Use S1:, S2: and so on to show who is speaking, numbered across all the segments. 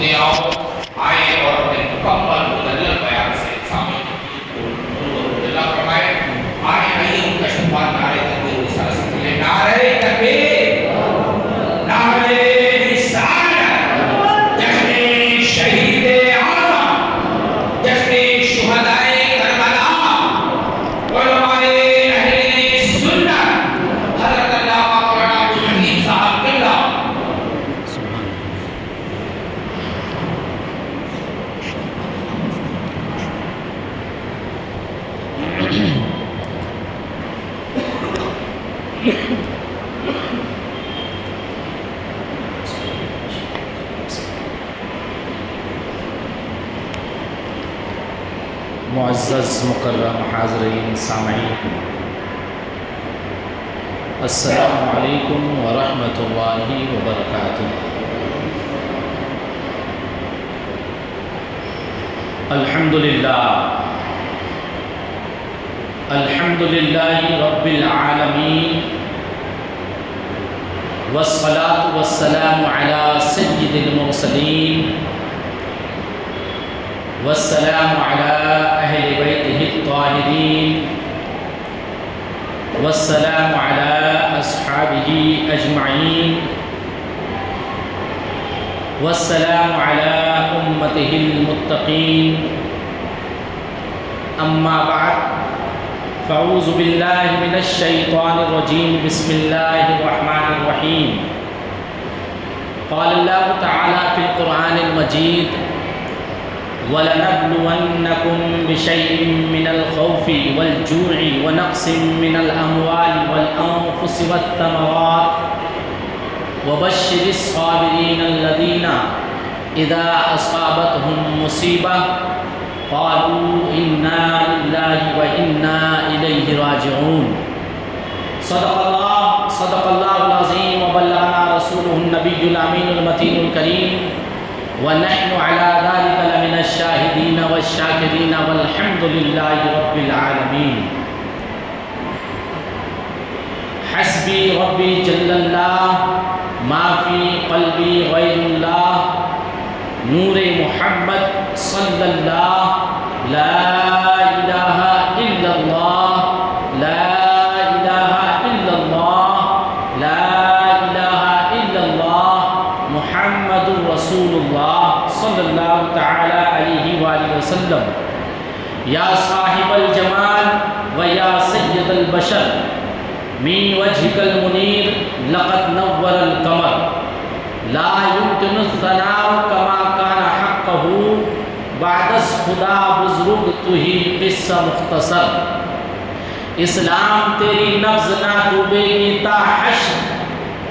S1: ہوتے آؤ آئے اور اپنے مکمل مدلل بیان سے سامنے اللہ فرمائے آئے ان کا شفاعت نعرہ تکبیر رسالت سے ملے نعرہ تکبیر نعرہ رسالت جشن شہید اعظم جشن شہدائے کربلا علماء اہل سنت حضرت علامہ مولانا عبدالحمید صاحب قبلہ
S2: معزز مکرم حاضرین سامعین السلام علیکم ورحمۃ اللہ وبرکاتہ۔ الحمد للہ رب العالمین والصلاة والسلام علی سید المرسلین والسلام علی اہل بیتہ الطاہرین والسلام علی اصحابہ اجمعین والسلام علی امتہ المتقین اما بعد فاعوذ باللہ من الشیطان الرجیم بسم اللہ الرحمن الرحیم قال اللہ تعالی فی القرآن المجید وَلَنَبْلُوَنَّكُمْ بِشَيْءٍ مِّنَ الْخَوْفِ وَالْجُوعِ وَنَقْصٍ مِّنَ الْأَمْوَالِ وَالْأَنفُسِ وَالثَّمَرَاتِ وَبَشِّرِ الصَّابِرِينَ الَّذِينَ إِذَا أَصَابَتْهُم مُّصِيبَةٌ قَالُوا إِنَّا لِلَّهِ وَإِنَّا إِلَيْهِ رَاجِعُونَ صدق اللہ العظیم وبلغنا رسولہ النبی الامین المتین الکریم ونحن على ذلك لمن الشاهدين والشاكرين والحمد لله رب العالمين۔ حسبي ربي جل الله ما في قلبي غير الله نور محمد صلى الله لا إله إلا الله لا إله إلا الله لا إله إلا الله محمد رسول اللہ صلی اللہ تعالی علیہ وآلہ وسلم۔ یا صاحب الجمال و یا سید البشر من وجهك المنیر لقد نور القمر لا يمكن الثناء كما كان حقه بعد از خدا بزرگ تو ہی قصہ مختصر۔ اسلام تیری نبض نہ ڈوبے گی تا حشر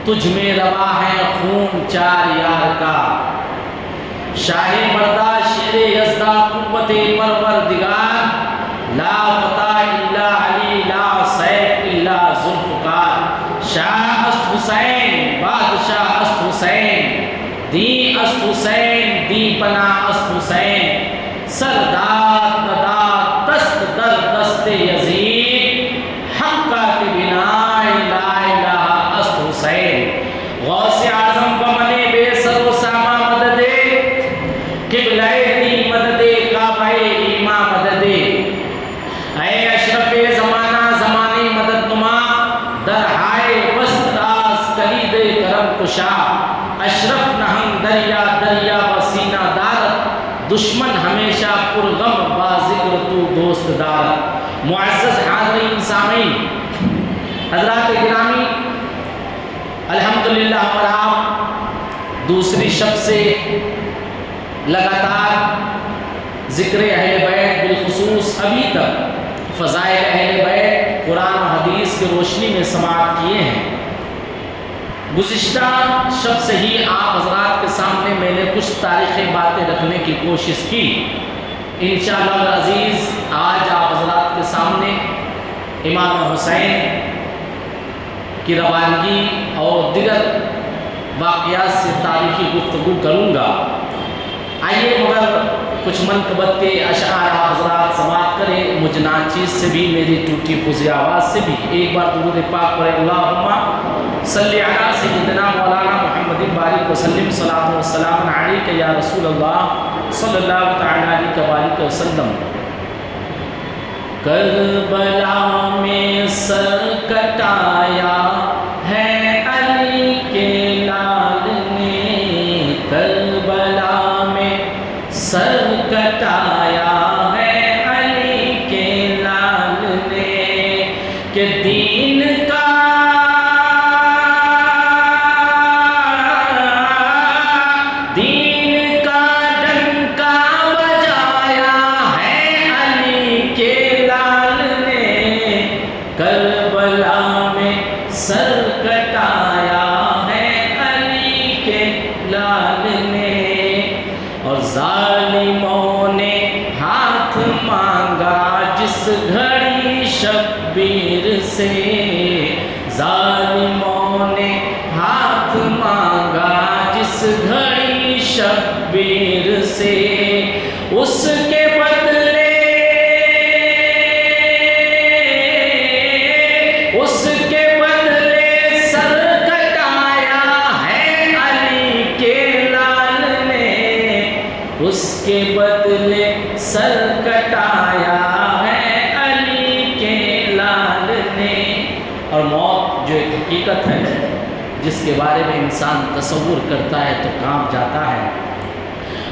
S2: تجھ میں روا ہے خون چار یار کا۔ شاہ مردہ شیر یزدہ قوت پروردگار لا فتح الا علی لا سیف الا ذوالفقار۔ شاہ است حسین بادشاہ است حسین دی است حسین دی پناہ است حسین سرداد نداد دست در دست یزید حقہ کے بنا لا الہ است حسین۔ غوث اعظم بمنے بے سر و ساما مدد قبلہ دی مدد کعبہ ایما مدد اے اشرف زمانہ زمانے مدد نما درہائے بست راز کلید کرم کشا اشرف نہنگ دریا دریا وسینہ دارت دشمن ہمیشہ پرغم با ذکر تو دوست دارت۔ معزز حاضرین سامعین حضرات گرامی، الحمدللہ اور آپ دوسری شب سے لگاتار ذکر اہل بیت بالخصوص ابھی تک فضائل اہل بیت قرآن و حدیث کی روشنی میں سماعت کیے ہیں۔ گزشتہ شب سے ہی آپ حضرات کے سامنے میں نے کچھ تاریخی باتیں رکھنے کی کوشش کی۔ انشاءاللہ العزیز آج آپ حضرات کے سامنے امام حسین کی روانگی اور دیگر واقعات سے تاریخی گفتگو کروں گا۔ آئیے مگر کچھ منقبت کے اشعار حضرات سماعت کریں، مجھ ناچیز سے بھی میری ٹوٹی پھوسی آواز سے بھی ایک بار درود پاک پڑھیں۔ اللہم صلی علی سیدنا مولانا محمد بارک وسلم صلاۃ والسلام علیک یا رسول اللہ صلی اللہ تعالیٰ علیہ وآلہ وسلم۔ کربلا میں سر کٹایا ہے علی کے لال نے، کربلا میں سر کٹایا ہے علی کے لال نے، کہ دین کا ڈنکا بجایا ہے علی کے لال نے، کربلا میں سر کٹایا ہے علی کے لال نے، اور ظالموں نے ہاتھ مانگا جس گھڑی شبیر سے، ظالموں نے ہاتھ مانگا جس گھڑی شبیر سے، اس کے بدلے سر کٹایا ہے علی کے لال نے، اس کے بدلے سر کٹایا ہے علی کے لال نے۔ اور موت جو ایک حقیقت ہے جس کے بارے میں انسان تصور کرتا ہے تو کانپ جاتا ہے،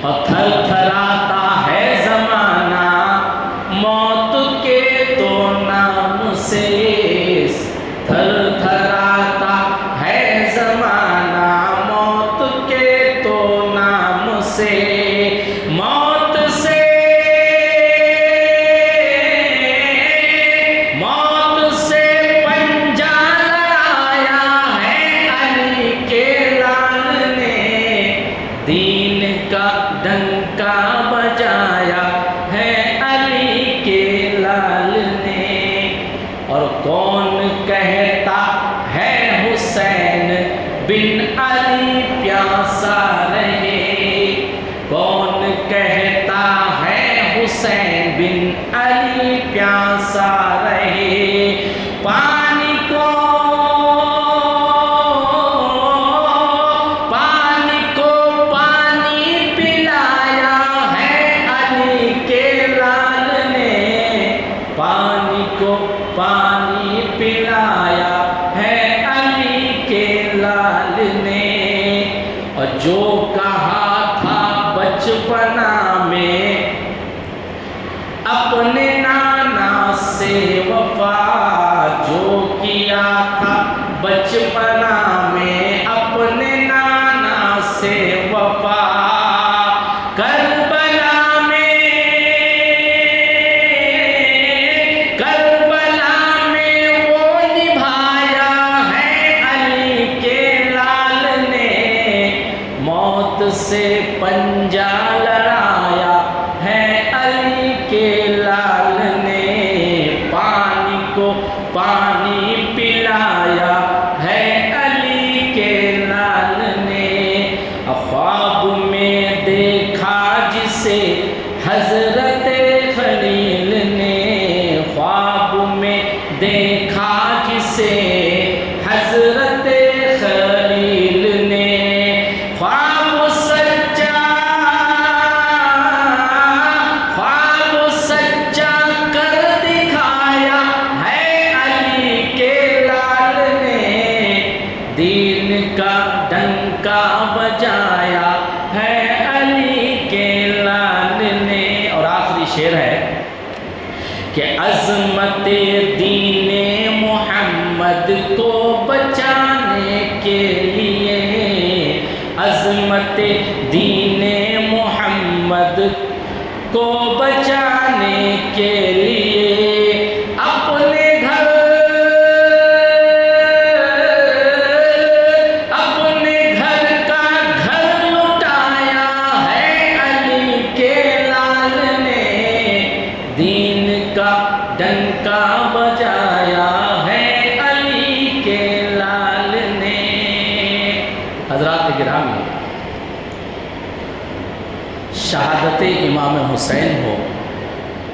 S2: اور تھر تھراتا ہے زمانہ موت کے تو نام سے، تھر تھراتا ہے زمانہ موت کے تو نام سے، موت سے پنجا لڑایا ہے علی کے لال نے، دین کا ڈنکا بجایا ہے علی کے لال نے۔ اور کون کہتا ہے حسین بن علی پیاسا رہے، کون کہتا ہے حسین بن علی پیاسا رہے، پانی کو پانی پلایا ہے علی کے لال نے، پانی کو پانی پلایا ہے علی کے لال نے، اور جو کہا تھا بچپنا میں اپنے نانا سے وفا، جو کیا تھا بچپنا میں اپنے نانا سے وفا، کربلا میں وہ نبھایا ہے علی کے لال نے، موت سے پنجا لڑایا ہے علی کے لال نے، پانی کو پانی پلایا ہے علی کے لال نے، خواب میں دیکھا جسے حضرت خلیل نے، خواب میں دیکھا جسے حضرت خلیل نے، خواب سچا کر دکھایا ہے علی کے لال نے، دین کا ڈنکا بجایا ہے علی کے لال نے۔ اور آخری شعر ہے کہ عظمت دین محمد کو بچانے کے لیے، عظمت دین محمد کو بچانے کے لیے، اپنے گھر کا گھر لٹایا ہے علی کے لال نے، دین کا ڈنکا بجایا ہے علی کے لال نے۔ حضرات گرامی، شہادت امام حسین ہو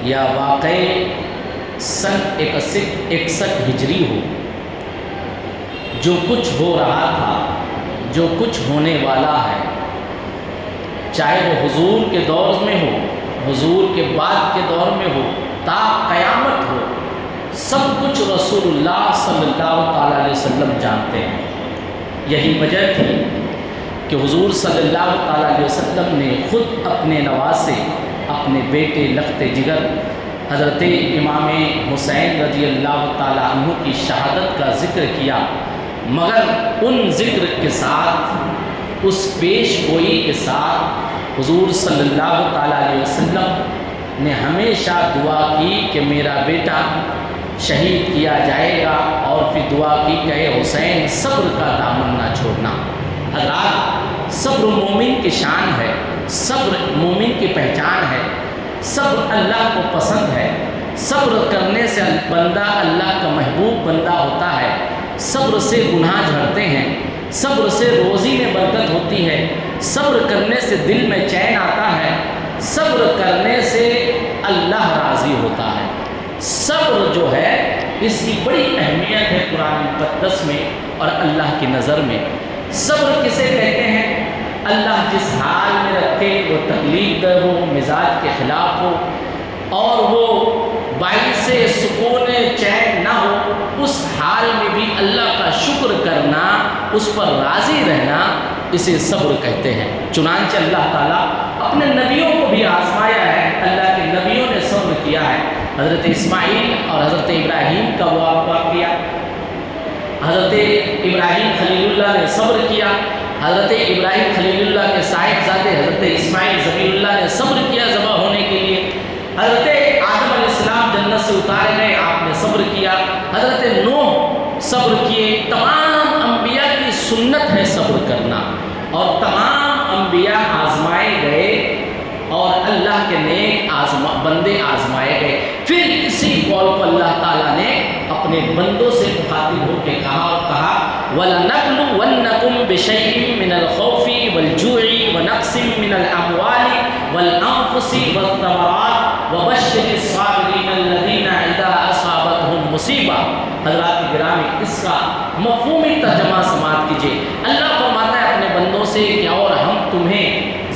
S2: یا واقعی سن 61 ہجری ہو، جو کچھ ہو رہا تھا جو کچھ ہونے والا ہے، چاہے وہ حضور کے دور میں ہو، حضور کے بعد کے دور میں ہو، تا قیامت ہو، سب کچھ رسول اللہ صلی اللہ تعالیٰ علیہ وسلم جانتے ہیں۔ یہی وجہ تھی کہ حضور صلی اللہ تعالیٰ علیہ وسلم نے خود اپنے نواسے، اپنے بیٹے لخت جگر حضرت امام حسین رضی اللہ تعالیٰ عنہ کی شہادت کا ذکر کیا، مگر ان ذکر کے ساتھ، اس پیش گوئی کے ساتھ حضور صلی اللہ تعالیٰ علیہ وسلم نے ہمیشہ دعا کی کہ میرا بیٹا شہید کیا جائے گا، اور پھر دعا کی کہ اے حسین صبر کا دامن نہ چھوڑنا۔ حضرات، صبر مومن کی شان ہے، صبر مومن کی پہچان ہے، صبر اللہ کو پسند ہے، صبر کرنے سے بندہ اللہ کا محبوب بندہ ہوتا ہے، صبر سے گناہ جھڑتے ہیں، صبر سے روزی میں برکت ہوتی ہے، صبر کرنے سے دل میں چین آتا ہے، صبر کرنے سے اللہ راضی ہوتا ہے۔ صبر جو ہے اس کی بڑی اہمیت ہے قرآن مقدس میں اور اللہ کی نظر میں۔ صبر کسے کہتے ہیں؟ اللہ جس حال میں رکھے، وہ تکلیف دہ ہو، مزاج کے خلاف ہو، اور وہ باعث سکون چین نہ ہو، اس حال میں بھی اللہ کا شکر کرنا، اس پر راضی رہنا، اسے صبر کہتے ہیں۔ چنانچہ اللہ تعالیٰ اپنے نبیوں کو بھی آزمایا ہے، اللہ کے نبیوں نے صبر کیا ہے۔ حضرت اسماعیل اور حضرت ابراہیم کا واقعہ، حضرت ابراہیم خلیل اللہ نے صبر کیا، حضرت ابراہیم خلیل اللہ کے صاحبزادے حضرت اسماعیل ذبیح اللہ نے صبر کیا ذبح ہونے کے لیے، حضرت آدم علیہ السلام جنت سے اتارے گئے، آپ نے صبر کیا، حضرت نوح صبر کیے۔ تمام انبیاء کی سنت ہے صبر کرنا، اور تمام انبیاء آزمائے گئے اور اللہ کے نیک بندے آزمائے گئے۔ پھر اسی قول کو اللہ تعالیٰ نے اپنے بندوں سے مخاطب ہو کے کہا وَلَنَبْلُوَنَّكُمْ بِشَيْءٍ مِّنَ الْخَوْفِ وَالْجُوعِ وَنَقْصٍ مِّنَ الْأَمْوَالِ وَالْأَنفُسِ وَالثَّمَرَاتِ وَبَشِّرِ الصَّابِرِينَ الَّذِينَ إِذَا أَصَابَتْهُمْ مُصِیبَۃٌ۔ حضرات گرامی، اس کا مفہومی ترجمہ سماعت کیجیے۔ اللہ فرماتا ہے اپنے بندوں سے کہ اور ہم تمہیں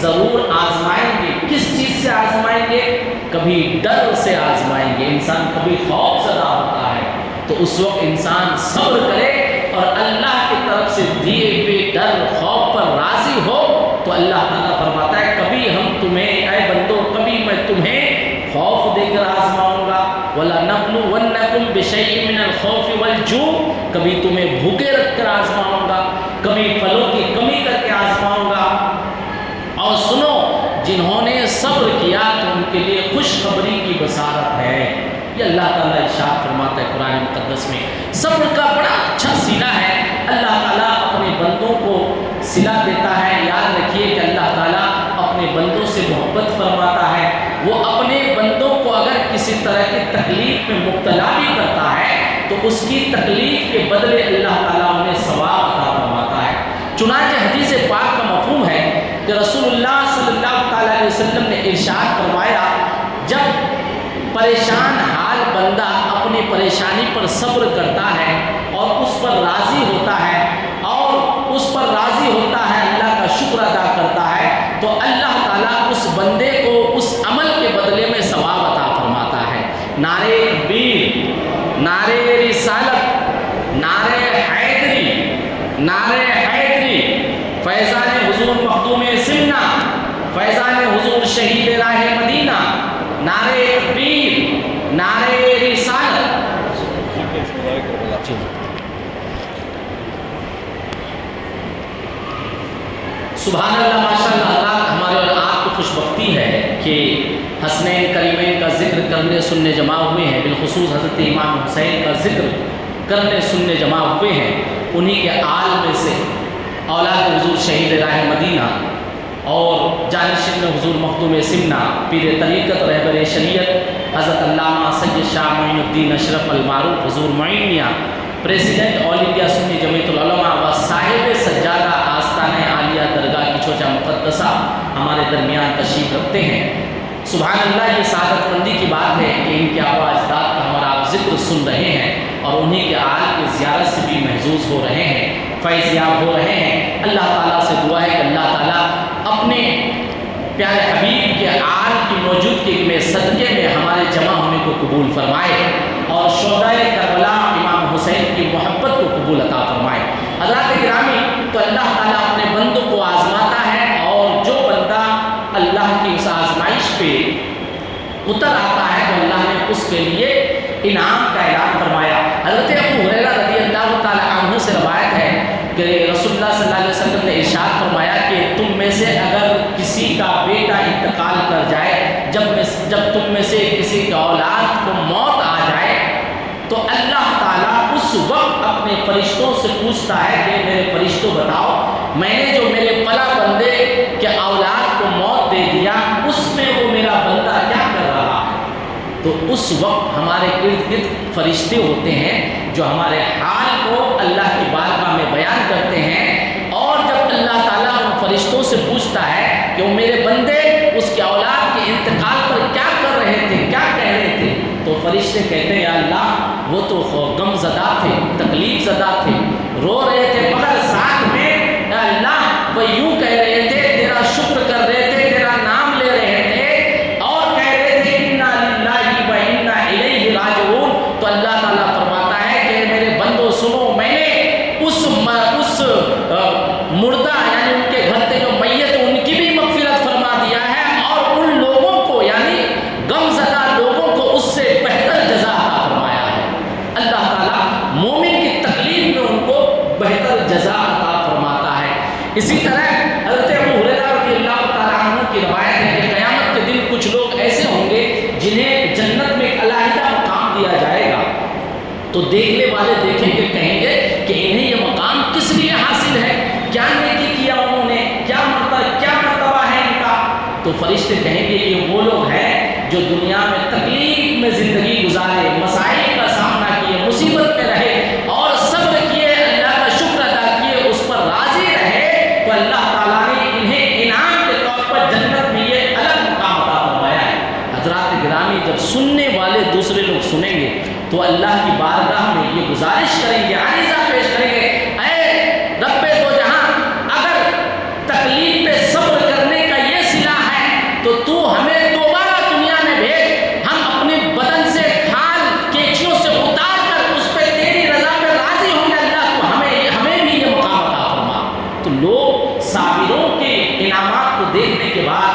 S2: ضرور آزمائیں گے۔ کس چیز سے آزمائیں گے؟ کبھی ڈر سے آزمائیں گے۔ انسان کبھی خوف زدہ ہوتا ہے تو اس وقت انسان صبر کرے اور اللہ کی طرف سے دیے ہوئے ڈر خوف پر راضی ہو تو اللہ تعالیٰ فرماتا ہے کبھی ہم تمہیں، اے بندو، کبھی میں تمہیں خوف دے کر آزماؤں گا۔ وَلَنَبْلُوَنَّكُمْ بِشَيْءٍ مِّنَ الْخَوْفِ وَالْجُوعِ، کبھی تمہیں بھوکے رکھ کر آزماؤں گا، کبھی پھلوں کی کمی کر کے آزماؤں گا۔ اور سنو، جنہوں نے صبر کیا تو ان کے لیے خوشخبری کی بشارت ہے۔ یہ اللہ تعالیٰ ارشاد فرماتا ہے قرآن مقدس میں۔ صبر کا بڑا اچھا صلہ ہے، اللہ تعالیٰ اپنے بندوں کو صلہ دیتا ہے۔ یاد رکھیے کہ اللہ تعالیٰ اپنے بندوں سے محبت فرماتا ہے، وہ اپنے بندوں کو اگر کسی طرح کی تکلیف میں مبتلا بھی کرتا ہے تو اس کی تکلیف کے بدلے اللہ تعالیٰ انہیں ثواب عطا فرماتا ہے۔ چنانچہ حدیث پاک کا مفہوم ہے کہ رسول اللہ صلی اللہ تعالیٰ علیہ وسلم نے ارشاد فرمایا، جب پریشان حال بندہ اپنی پریشانی پر صبر کرتا ہے اور اس پر راضی ہوتا ہے اور اس پر راضی ہوتا ہے، اللہ کا شکر ادا کرتا ہے، تو اللہ تعالیٰ اس بندے کو اس عمل کے بدلے میں ثواب عطا فرماتا ہے۔ نعرہ تکبیر، نعرہ رسالت، نعرہ حیدری، نعرہ حیدری، فیضان حضور مخدوم سمنا، فیضان حضور شہید راہ مدینہ، نعرہ تکبیر، نعرہ رسالت۔ سبحان اللہ، ماشاء اللہ۔ حضرات، ہمارے اور آپ کو خوش بختی ہے کہ حسنین کریمین کا ذکر کرنے سننے جمع ہوئے ہیں، بالخصوص حضرت امام حسین کا ذکر کرنے سننے جمع ہوئے ہیں۔ انہی کے آل میں سے اولاد حضور شہید راہ مدینہ اور جانشین حضور مخدوم سمنا، پیر طریقت رہبر شریعت حضرت علامہ سید شاہ معین الدین اشرف المعروف حضور معین میاں، پریزیڈنٹ آل انڈیا سنی جمعیت العلماء و صاحب سجادہ آستانہ عالیہ درگاہ کی چوچا مقدسہ ہمارے درمیان تشریف رکھتے ہیں۔ سبحان اللہ، یہ سعادت مندی کی بات ہے کہ ان کے آبا اجداد کا ہمارا آپ ذکر سن رہے ہیں اور انہیں کے آل کی زیارت سے بھی محظوظ ہو رہے ہیں، فیض یاب ہو رہے ہیں۔ اللہ تعالیٰ سے دعا ہے کہ اللہ تعالیٰ اپنے پیارے حبیب کے آل کی موجودگی میں صدقے میں ہمارے جمع ہونے کو قبول فرمائے اور شہدائے کربلا امام حسین کی محبت کو قبول عطا فرمائے۔ حضرات گرامی، تو اللہ تعالیٰ اپنے بندوں کو آزماتا ہے اور جو بندہ اللہ کی اس آزمائش پہ اتر آتا ہے تو اللہ نے اس کے لیے انعام کا اعلان فرمایا۔ حضرت ابو ہریرہ رضی اللہ تعالیٰ عنہ سے روایت ہے کہ رسول اللہ صلی اللہ علیہ وسلم نے ارشاد فرمایا کہ تم میں سے اگر کسی کا بیٹا انتقال کر جائے، جب تم میں سے کسی کی اولاد کو موت آ جائے تو اللہ تعالیٰ اس وقت اپنے فرشتوں سے پوچھتا ہے کہ میرے فرشتوں بتاؤ، میں نے جو میرے فلاں بندے کے اولاد کو موت دے دیا اس میں وہ میرا بندہ کیا کر رہا ہے؟ تو اس وقت ہمارے ارد گرد فرشتے ہوتے ہیں جو ہمارے حال کو اللہ کی بارگاہ میں بیان کرتے ہیں، اور جب اللہ تعالیٰ ان فرشتوں سے پوچھتا ہے کہ وہ میرے بندے اس کے اولاد کے انتقال پر کیا کر رہے تھے، کیا کہہ رہے تھے، تو فرشتے کہتے ہیں یا اللہ وہ تو غم زدہ تھے، تکلیف زدہ تھے، رو رہے تھے، مگر ساتھ میں یا اللہ وہ یوں کہہ رہے تھے، تیرا شکر کر رہے تھے، تیرا نام لے رہے تھے اور کہہ رہے تھے انا للہ و انا الیہ راجعون۔ تو اللہ تعالیٰ فرماتا ہے کہ میرے بندوں سنو، میں نے اس مردہ یعنی ان کے گھر سے جو میت ان کی بھی مغفرت فرما دیا ہے اور ان لوگوں کو یعنی غم زدہ لوگوں کو اس سے بہتر جزا عطا فرمایا ہے۔ اللہ تعالیٰ مومن کی تکلیف میں ان کو بہتر جزا عطا فرماتا ہے۔ اسی طرح حضرت ابو ہریرہ رضی اللہ تعالیٰ عنہ کی روایت ہے کہ قیامت کے دن کچھ لوگ ایسے ہوں گے جنہیں جنت میں ایک علیحدہ مقام دیا جائے گا، تو دیکھنے والے دیکھیں گے، کہیں گے کہ انہیں یہ مقام کس لیے حاصل ہے، کیا نیکی کیا انہوں نے، کیا مرتبہ ہے ان کا؟ تو فرشتے کہیں گے یہ وہ لوگ ہیں جو دنیا میں تکلیف میں زندگی گزارے، مسائل کا سامنا کیے، مصیبت میں رہے اور صبر کیے، اللہ کا شکر ادا کیے، اس پر راضی رہے، تو اللہ تعالیٰ نے انہیں انعام کے طور پر جنت میں یہ الگ مقام عطا فرمایا ہے۔ حضرات گرامی، جب سننے والے دوسرے لوگ سنیں گے تو اللہ کی بارگاہ میں یہ گزارش کریں گے، عریضہ پیش کریں گے، اے رب دو جہاں، اگر تکلیف پہ صبر کرنے کا یہ صلہ ہے تو تو ہمیں دوبارہ دنیا میں بھیج، ہم اپنے بدن سے کھال کیچیوں سے اتار کر اس پہ تیری رضا پہ راضی ہوں گے، اللہ تو ہمیں بھی یہ مقام عطا فرما۔ تو لوگ صابروں کے انعامات کو دیکھنے کے بعد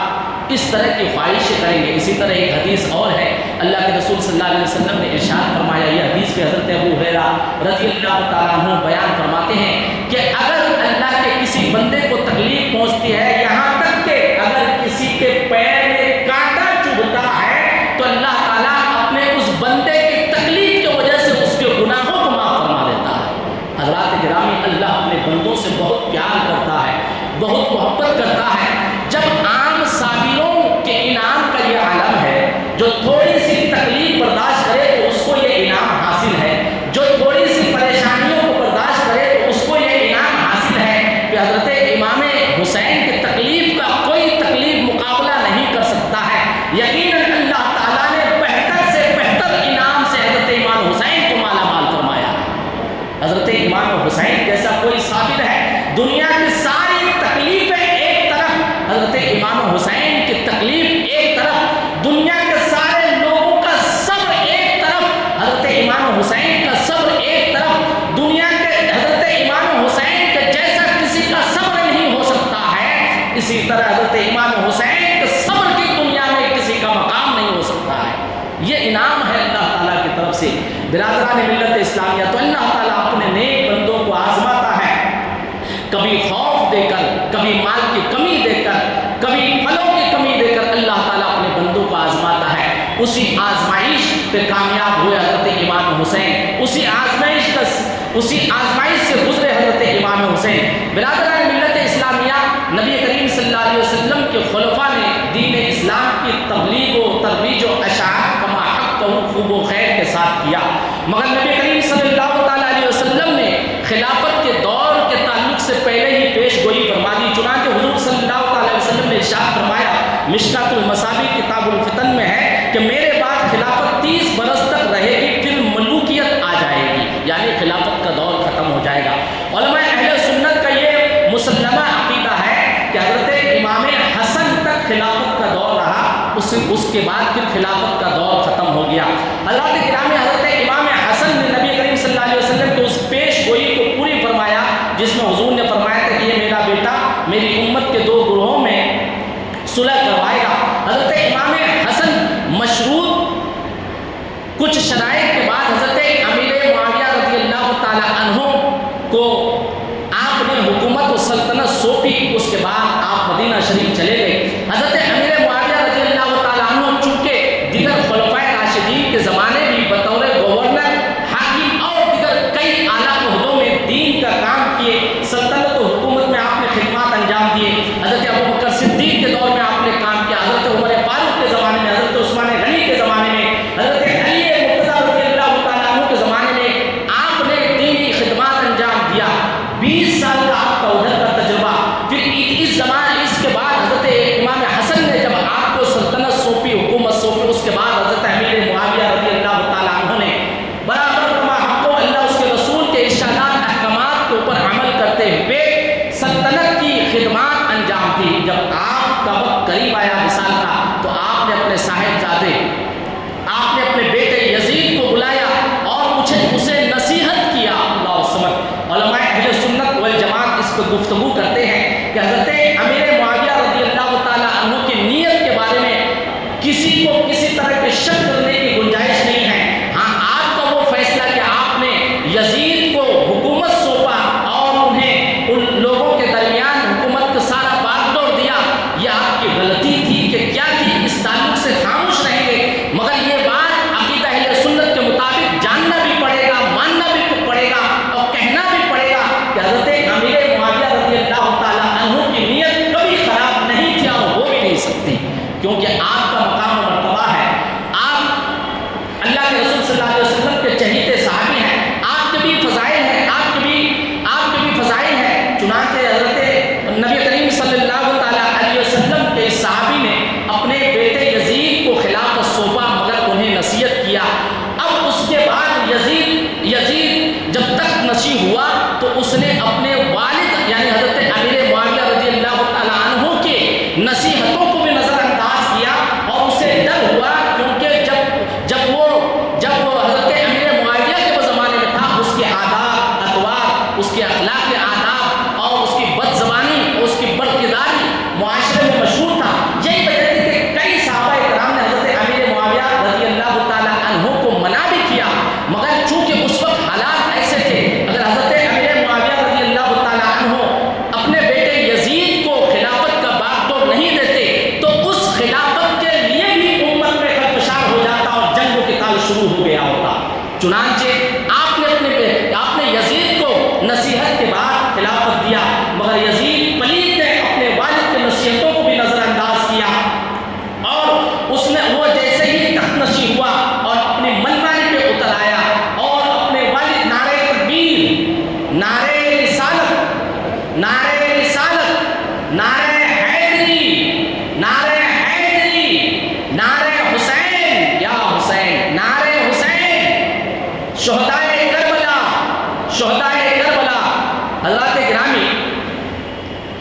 S2: اس طرح کی خواہشیں کریں گے۔ اسی طرح ایک حدیث اور ہے، اللہ کے رسول صلی اللہ علیہ وسلم نے ارشاد فرمایا، یہ حدیث پہ حضرت ابو ہریرہ رضی اللہ تعالیٰ عنہ بیان فرماتے ہیں کہ اگر اللہ کے کسی بندے کو تکلیف پہنچتی ہے، یہاں تک کہ اگر کسی کے پیر میں کانٹا چبھتا ہے، تو اللہ تعالیٰ اپنے اس بندے کی تکلیف کی وجہ سے اس کے گناہوں کو معاف فرما دیتا ہے۔ حضرات گرامی، اللہ اپنے بندوں سے بہت پیار کرتا ہے، بہت محبت کرتا ہے۔ جب عام صابروں کے انعام کا یہ عالم ہے، جو تھوڑی سی تکلیف برداشت کرے تو اس کو یہ انعام حاصل ہے، جو تھوڑی سی پریشانیوں کو برداشت کرے تو اس کو یہ انعام حاصل ہے کہ حضرت امام حسین کی تکلیف کا کوئی تکلیف مقابلہ نہیں کر سکتا ہے۔ یقیناً اللہ تعالیٰ نے بہتر سے بہتر انعام سے حضرت امام حسین کو مالا مال فرمایا ہے۔ حضرت امام حسین جیسا کوئی صابر ہے، دنیا کی ساری تکلیفیں ایک طرف، حضرت امام حسین کی تکلیف ایک طرف، دنیا کے سارے لوگوں کا صبر ایک طرف، حضرت امام حسین کا صبر ایک طرف، دنیا کے حضرت امام حسین کے جیسا کسی کا صبر نہیں ہو سکتا ہے، اسی طرح حضرت امام حسین کے صبر کی دنیا میں کسی کا مقام نہیں ہو سکتا ہے۔ یہ انعام ہے اللہ تعالیٰ کی طرف سے۔ برادران ملت اسلامیہ، تو اللہ تعالیٰ اپنے نیک بندوں کو آزماتا ہے، کبھی خوف دے کر، کبھی مال کی کمی دے کر، کبھی پھلوں کی کمی دے کر اللہ تعالیٰ اپنے بندوں کو آزماتا ہے۔ اسی آزمائش پہ کامیاب ہوئے حضرت امام حسین، اسی آزمائش سے گزرے حضرت امام حسین۔ برادران ملت اسلامیہ، نبی کریم صلی اللہ علیہ وسلم کے خلفاء نے دین اسلام کی تبلیغ و ترویج و اشاعت کما حق خوب و خیر کے ساتھ کیا، مگر نبی کریم صلی اللہ تعالیٰ علیہ وسلم نے خلافت کے دور کے تعلق سے پہلے ہی پیش گوئی فرما دی۔ چنانچہ حضور صلی اللہ تعالیٰ علیہ وسلم نے ارشاد فرمایا، مشکات المصابیح کتاب الفتن میں ہے کہ میرے بعد خلافت 30 برس تک رہے گی، پھر خلافت کا دور رہا، اس کے بعد پھر خلافت کا دور ختم ہو گیا۔ حضرات کرام، حضرت امام حسن نے نبی کریم صلی اللہ علیہ وسلم کی اس پیش گوئی کو پوری فرمایا جس میں حضور نے فرمایا تھا کہ یہ میرا بیٹا میری امت کے 2 گروہوں میں صلح کروائے گا۔ حضرت امام حسن مشروط کچھ شرائط کے بعد حضرت امیر معاویہ رضی اللہ تعالی عنہ کو آپ نے حکومت و سلطنت سونپی۔ اس کے بعد آپ مدینہ شریف چلے گئے۔ حضرت امیر معاویہ رضی اللہ تعالی عنہ چونکہ دیگر خلفائے راشدین کے زمانے بھی بطور گورنر، حاکم اور دیگر کئی اعلیٰ عہدوں میں دین کا کام کیے، سلطنت و حکومت میں آپ نے خدمات انجام دیے۔ حضرت ابوبکر صدیق کے دور میں آپ نے کام کیا، حضرت عمر فاروق کے زمانے میں، حضرت عثمان غنی کے زمانے میں، حضرت علی مرتضیٰ رضی اللہ تعالیٰ عنہ کے زمانے میں آپ نے دینی خدمات انجام دیا۔ 20 سال کا آپ کا ادھر کا تجربہ، پھر اس زمانے اس کے بعد حضرت امام حسن نے جب آپ کو سلطنت سونپی، حکومت سونپی، اس کے بعد حضرت امیر معاویہ رضی اللہ تعالیٰ عنہ نے برابر کما حق و اللہ اس کے رسول کے ارشادات احکامات کے اوپر عمل کرتے ہوئے سلطنت کی خدمات انجام دی۔ جب آپ کا وقت قریب آیا وصال کا تو آپ نے اپنے صاحبزادے، آپ نے اپنے بیٹے یزید کو بلایا اور اسے نصیحت کیا۔ اللہ سمجھ، علماء اہل سنت والجماعت اس پہ گفتگو کرتے ہیں کہ حضرت امیر معاویہ رضی اللہ تعالیٰ عنہ کی نیت کے بارے میں کسی کو کسی طرح کے شک کرنے کی گنجائش نہیں ہے۔ ہاں، آپ کا وہ فیصلہ کہ آپ نے یزید کو حکومت سونپا اور انہیں ان لوگوں کے درمیان حکومت کا سارا بات ڈور دیا، یہ آپ کی غلطی تھی کہ کیا تھی، اس تعلق سے خاموش رہیں گے، مگر یہ بات عقیدہ اہل سنت کے مطابق جاننا بھی پڑے گا، ماننا بھی پڑے گا اور کہنا بھی پڑے گا کہ حضرت امیر معاویہ رضی اللہ تعالیٰ عنہ کی نیت کبھی خراب نہیں تھی اور ہو بھی نہیں سکتی، کیونکہ آپ کا مقام و مرتبہ ہے، آپ اللہ کے رسول صلی اللہ علیہ وسلم کے چہیتے صحابی ہیں، آپ کے بھی فضائل ہیں، آپ کے بھی فضائل ہیں۔ چنانچہ حضرت نبی کریم صلی اللہ تعالیٰ علیہ وسلم کے صحابی نے اپنے بیٹے یزید کو خلافت سونپا مگر انہیں نصیحت کیا۔ اب اس کے بعد یزید جب تخت نشین ہوا تو اس نے اپنے والد یعنی حضرت امیر معاویہ رضی اللہ تعالیٰ عنہ کے نصیحتوں کو بھی نظر انداز کیا اور اسے ڈر ہوا، کیونکہ جب وہ حضرت امیر معاویہ کے زمانے میں تھا، اس کے آداب اطوار، اس کے اخلاق آداب اور اس کی بد زبانی، اس کی بدکرداری معاشرے میں مشہور تھا۔ یہی وجہ تھی کہ کئی صحابہ کرام نے حضرت امیر معاویہ رضی اللہ تعالیٰ عنہ کو منع بھی کیا، مگر چونکہ اس وقت حالات ایسے تھے، اگر حضرت امیر معاویہ رضی اللہ تعالیٰ عنہ اپنے بیٹے یزید کو خلافت کا باغ ڈور نہیں دیتے تو اس خلافت کے لیے بھی امت میں خدشات ہو جاتا اور جنگ و قتال شروع ہو گیا ہوتا۔ چنانچہ آپ نے یزید کو نصیحت کے بعد خلافت دیا، مگر یزید پلید نے اپنے والد کی نصیحتوں کو بھی نظر انداز کیا اور وہ جیسے ہی تخت نشین ہوا اور اپنی منمانی پہ اتر آیا اور اپنے والد نعرہ تکبیر، نعرہ رسالت، نعرہ حیدری، نعرہ حسین، یا حسین، نعرہ حسین، شہدائے کربلا۔ حضرات گرامی،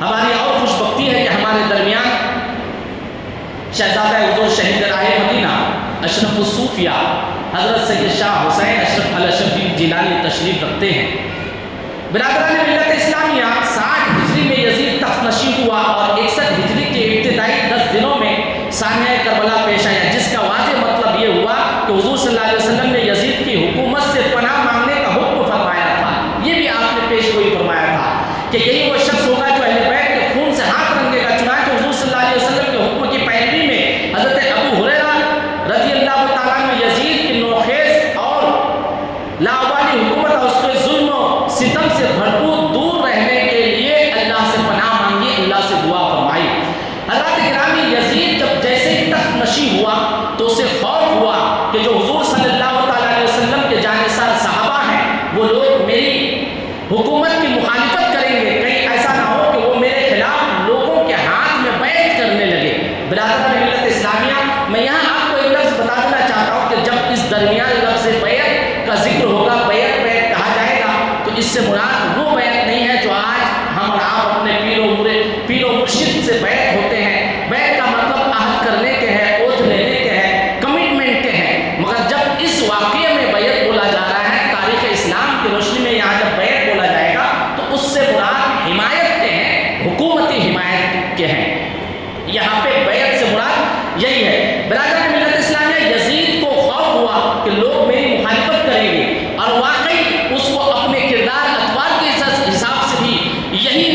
S2: ہماری اور خوش بختی ہے کہ ہمارے درمیان شہزادہ حضور شہید راہ مدینہ اشرف الصوفیہ حضرت سید شاہ حسین اشرف الاشرفی جیلانی تشریف رکھتے ہیں۔ برادران ملت اسلامیہ، 60 ہجری میں یزید تخت نشین ہوا اور 61 ہجری کے ابتدائی 10 دنوں میں سانحہ کربلا پیش آیا، جس کا واضح مطلب یہ ہوا کہ حضور صلی اللہ علیہ وسلم نے یزید کی حکومت سے پناہ مانگنے کا حکم فرمایا تھا۔ یہ بھی آپ نے پیش گوئی فرمایا تھا کہ یہی وہ شخص ہوگا جو اہل بیت کے خون سے ہاتھ رنگے گا۔ چنانچہ حضور صلی اللہ علیہ وسلم کے حکم کی پیروی میں حضرت ابو ہریرہ رضی اللہ تعالیٰ عنہ یزید کی نوخیز اور لاوالی حکومت اور اس کے ظلم و ستم سے بھرپور دور رہنے کے لیے اللہ سے پناہ مانگی، اللہ سے دعا فرمائی۔ حضرات گرامی، یزید جب جیسے ہی تخت نشین ہوا تو اسے خوف ہوا کہ جو حضور صلی اللہ تعالیٰ علیہ وسلم کے جانثار صحابہ ہیں وہ لوگ میری حکومت کی مخالفت کریں گے، کہیں ایسا نہ ہو کہ وہ میرے خلاف لوگوں کے ہاتھ میں بیعت کرنے لگے۔ برادران ملت اسلامیہ، میں یہاں آپ کو ایک لفظ بتا دینا چاہتا ہوں کہ جب اس درمیان لفظ بیعت کا ذکر ہوگا، بیعت کہا جائے گا، تو اس سے مراد وہ بیعت نہیں ہے جو آج ہم اور آپ اپنے پیر و مرشد سے بیعت ہوتے ہیں۔ بیعت کا کے ہیں۔ یہاں پہ بیعت سے مراد یہی ہے۔ برادران ملت اسلامیہ، یزید کو خوف ہوا کہ لوگ میری مخالفت کریں گے، اور واقعی اس کو اپنے کردار اطوار کے حساب سے بھی یہی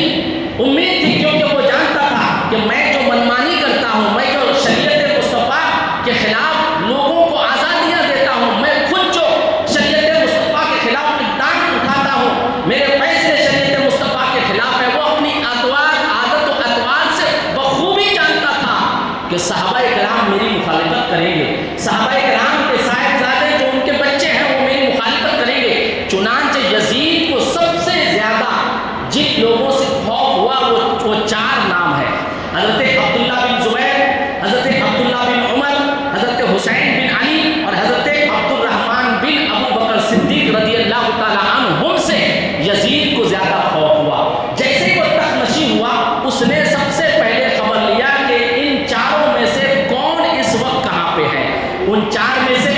S2: امید تھی، کیونکہ وہ جانتا تھا کہ میں جو منمانی کرتا ہوں، میں جو شریعت مصطفیٰ کے خلاف لوگوں کو آزادیاں دیتا ہوں، میں خود جو شریعت مصطفیٰ کے خلاف اقدام اٹھاتا ہوں، میرے فیصلے شریعت مصطفیٰ کے خلاف ہے، وہ اپنی عادت و اطوار سے بخوبی جانتا تھا کہ صحابہ کرام میری مخالفت کریں گے، صحابہ کرام کے صاحبزادے جو ان کے بچے ہیں وہ میری مخالفت کریں گے۔ چنانچہ یزید کو سب سے زیادہ جن لوگوں سے خوف ہوا وہ 4 نام ہے: حضرت عبداللہ بن زبیر، حضرت عبداللہ بن عمر، حضرت حسین بن علی اور حضرت عبد الرحمن بن ابو بکر صدیق رضی اللہ تعالیٰ عنہم سے یزید کو زیادہ خوف ہوا۔ جیسے ہی وہ تخت نشین ہوا، اس نے سب سے پہلے خبر لیا کہ ان 4 میں سے کون اس وقت کہاں پہ ہے۔ ان 4 میں سے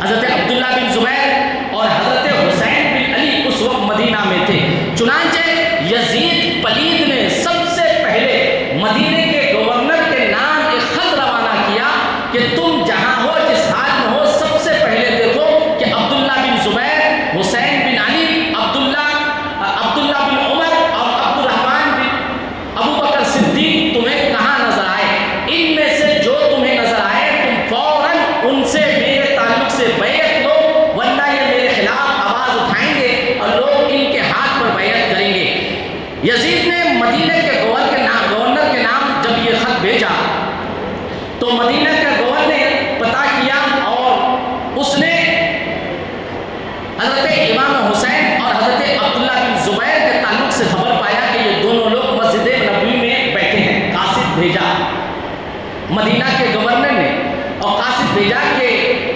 S2: حضرت عبداللہ بن زبیر اور حضرت حسین بن علی اس وقت مدینہ میں تھے۔ چنانچہ یزید پلید نے سب سے پہلے مدینے کے گورنر کے نام ایک خط روانہ کیا کہ تم جہاں ہو، جس حال میں ہو، سب سے پہلے دیکھو کہ عبداللہ بن زبیر، حسین بن علی، عبداللہ بن عمر اور عبد الرحمن بن ابو بکر صدیق تمہیں کہاں نظر آئے۔ ان میں سے جو تمہیں نظر آئے تم فوراً ان سے میرے تعلق سے بیعت لو، ورنہ یہ میرے خلاف آواز اٹھائیں گے اور لوگ ان کے ہاتھ پر بیعت کریں گے۔ یزید نے مدینہ کے گورنر کے نام جب یہ خط بھیجا تو مدینہ کا گورنر نے پتہ کیا، اور اس نے حضرت امام حسین اور حضرت عبداللہ بن زبیر کے تعلق سے خبر پایا کہ یہ دونوں لوگ مسجد نبوی میں بیٹھے ہیں۔ قاصد بھیجا مدینہ کے گورنر نے، اور قاصد بھیجا کہ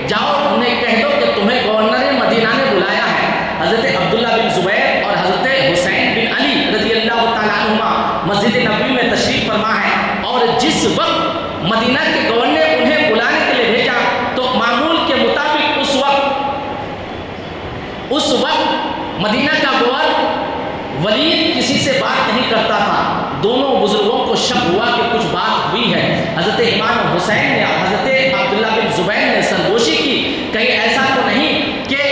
S2: جاؤ انہیں کہہ دو کہ تمہیں گورنر مدینہ نے بلایا ہے۔ حضرت عبداللہ بن زبیر اور حضرت حسین بن علی رضی اللہ تعالیٰ عنہما مسجد نبوی میں تشریف فرما ہے، اور جس وقت مدینہ کے گورنر نے انہیں بلانے کے لیے بھیجا تو معمول کے مطابق اس وقت مدینہ کا گورنر ولید کسی سے بات نہیں کرتا تھا۔ دونوں بزرگوں کو شک ہوا کہ کچھ بات ہوئی ہے۔ حضرت امام حسین نے حضرت عبداللہ بن زبیر نے سرگوشی کی، کہیں ایسا تو نہیں کہ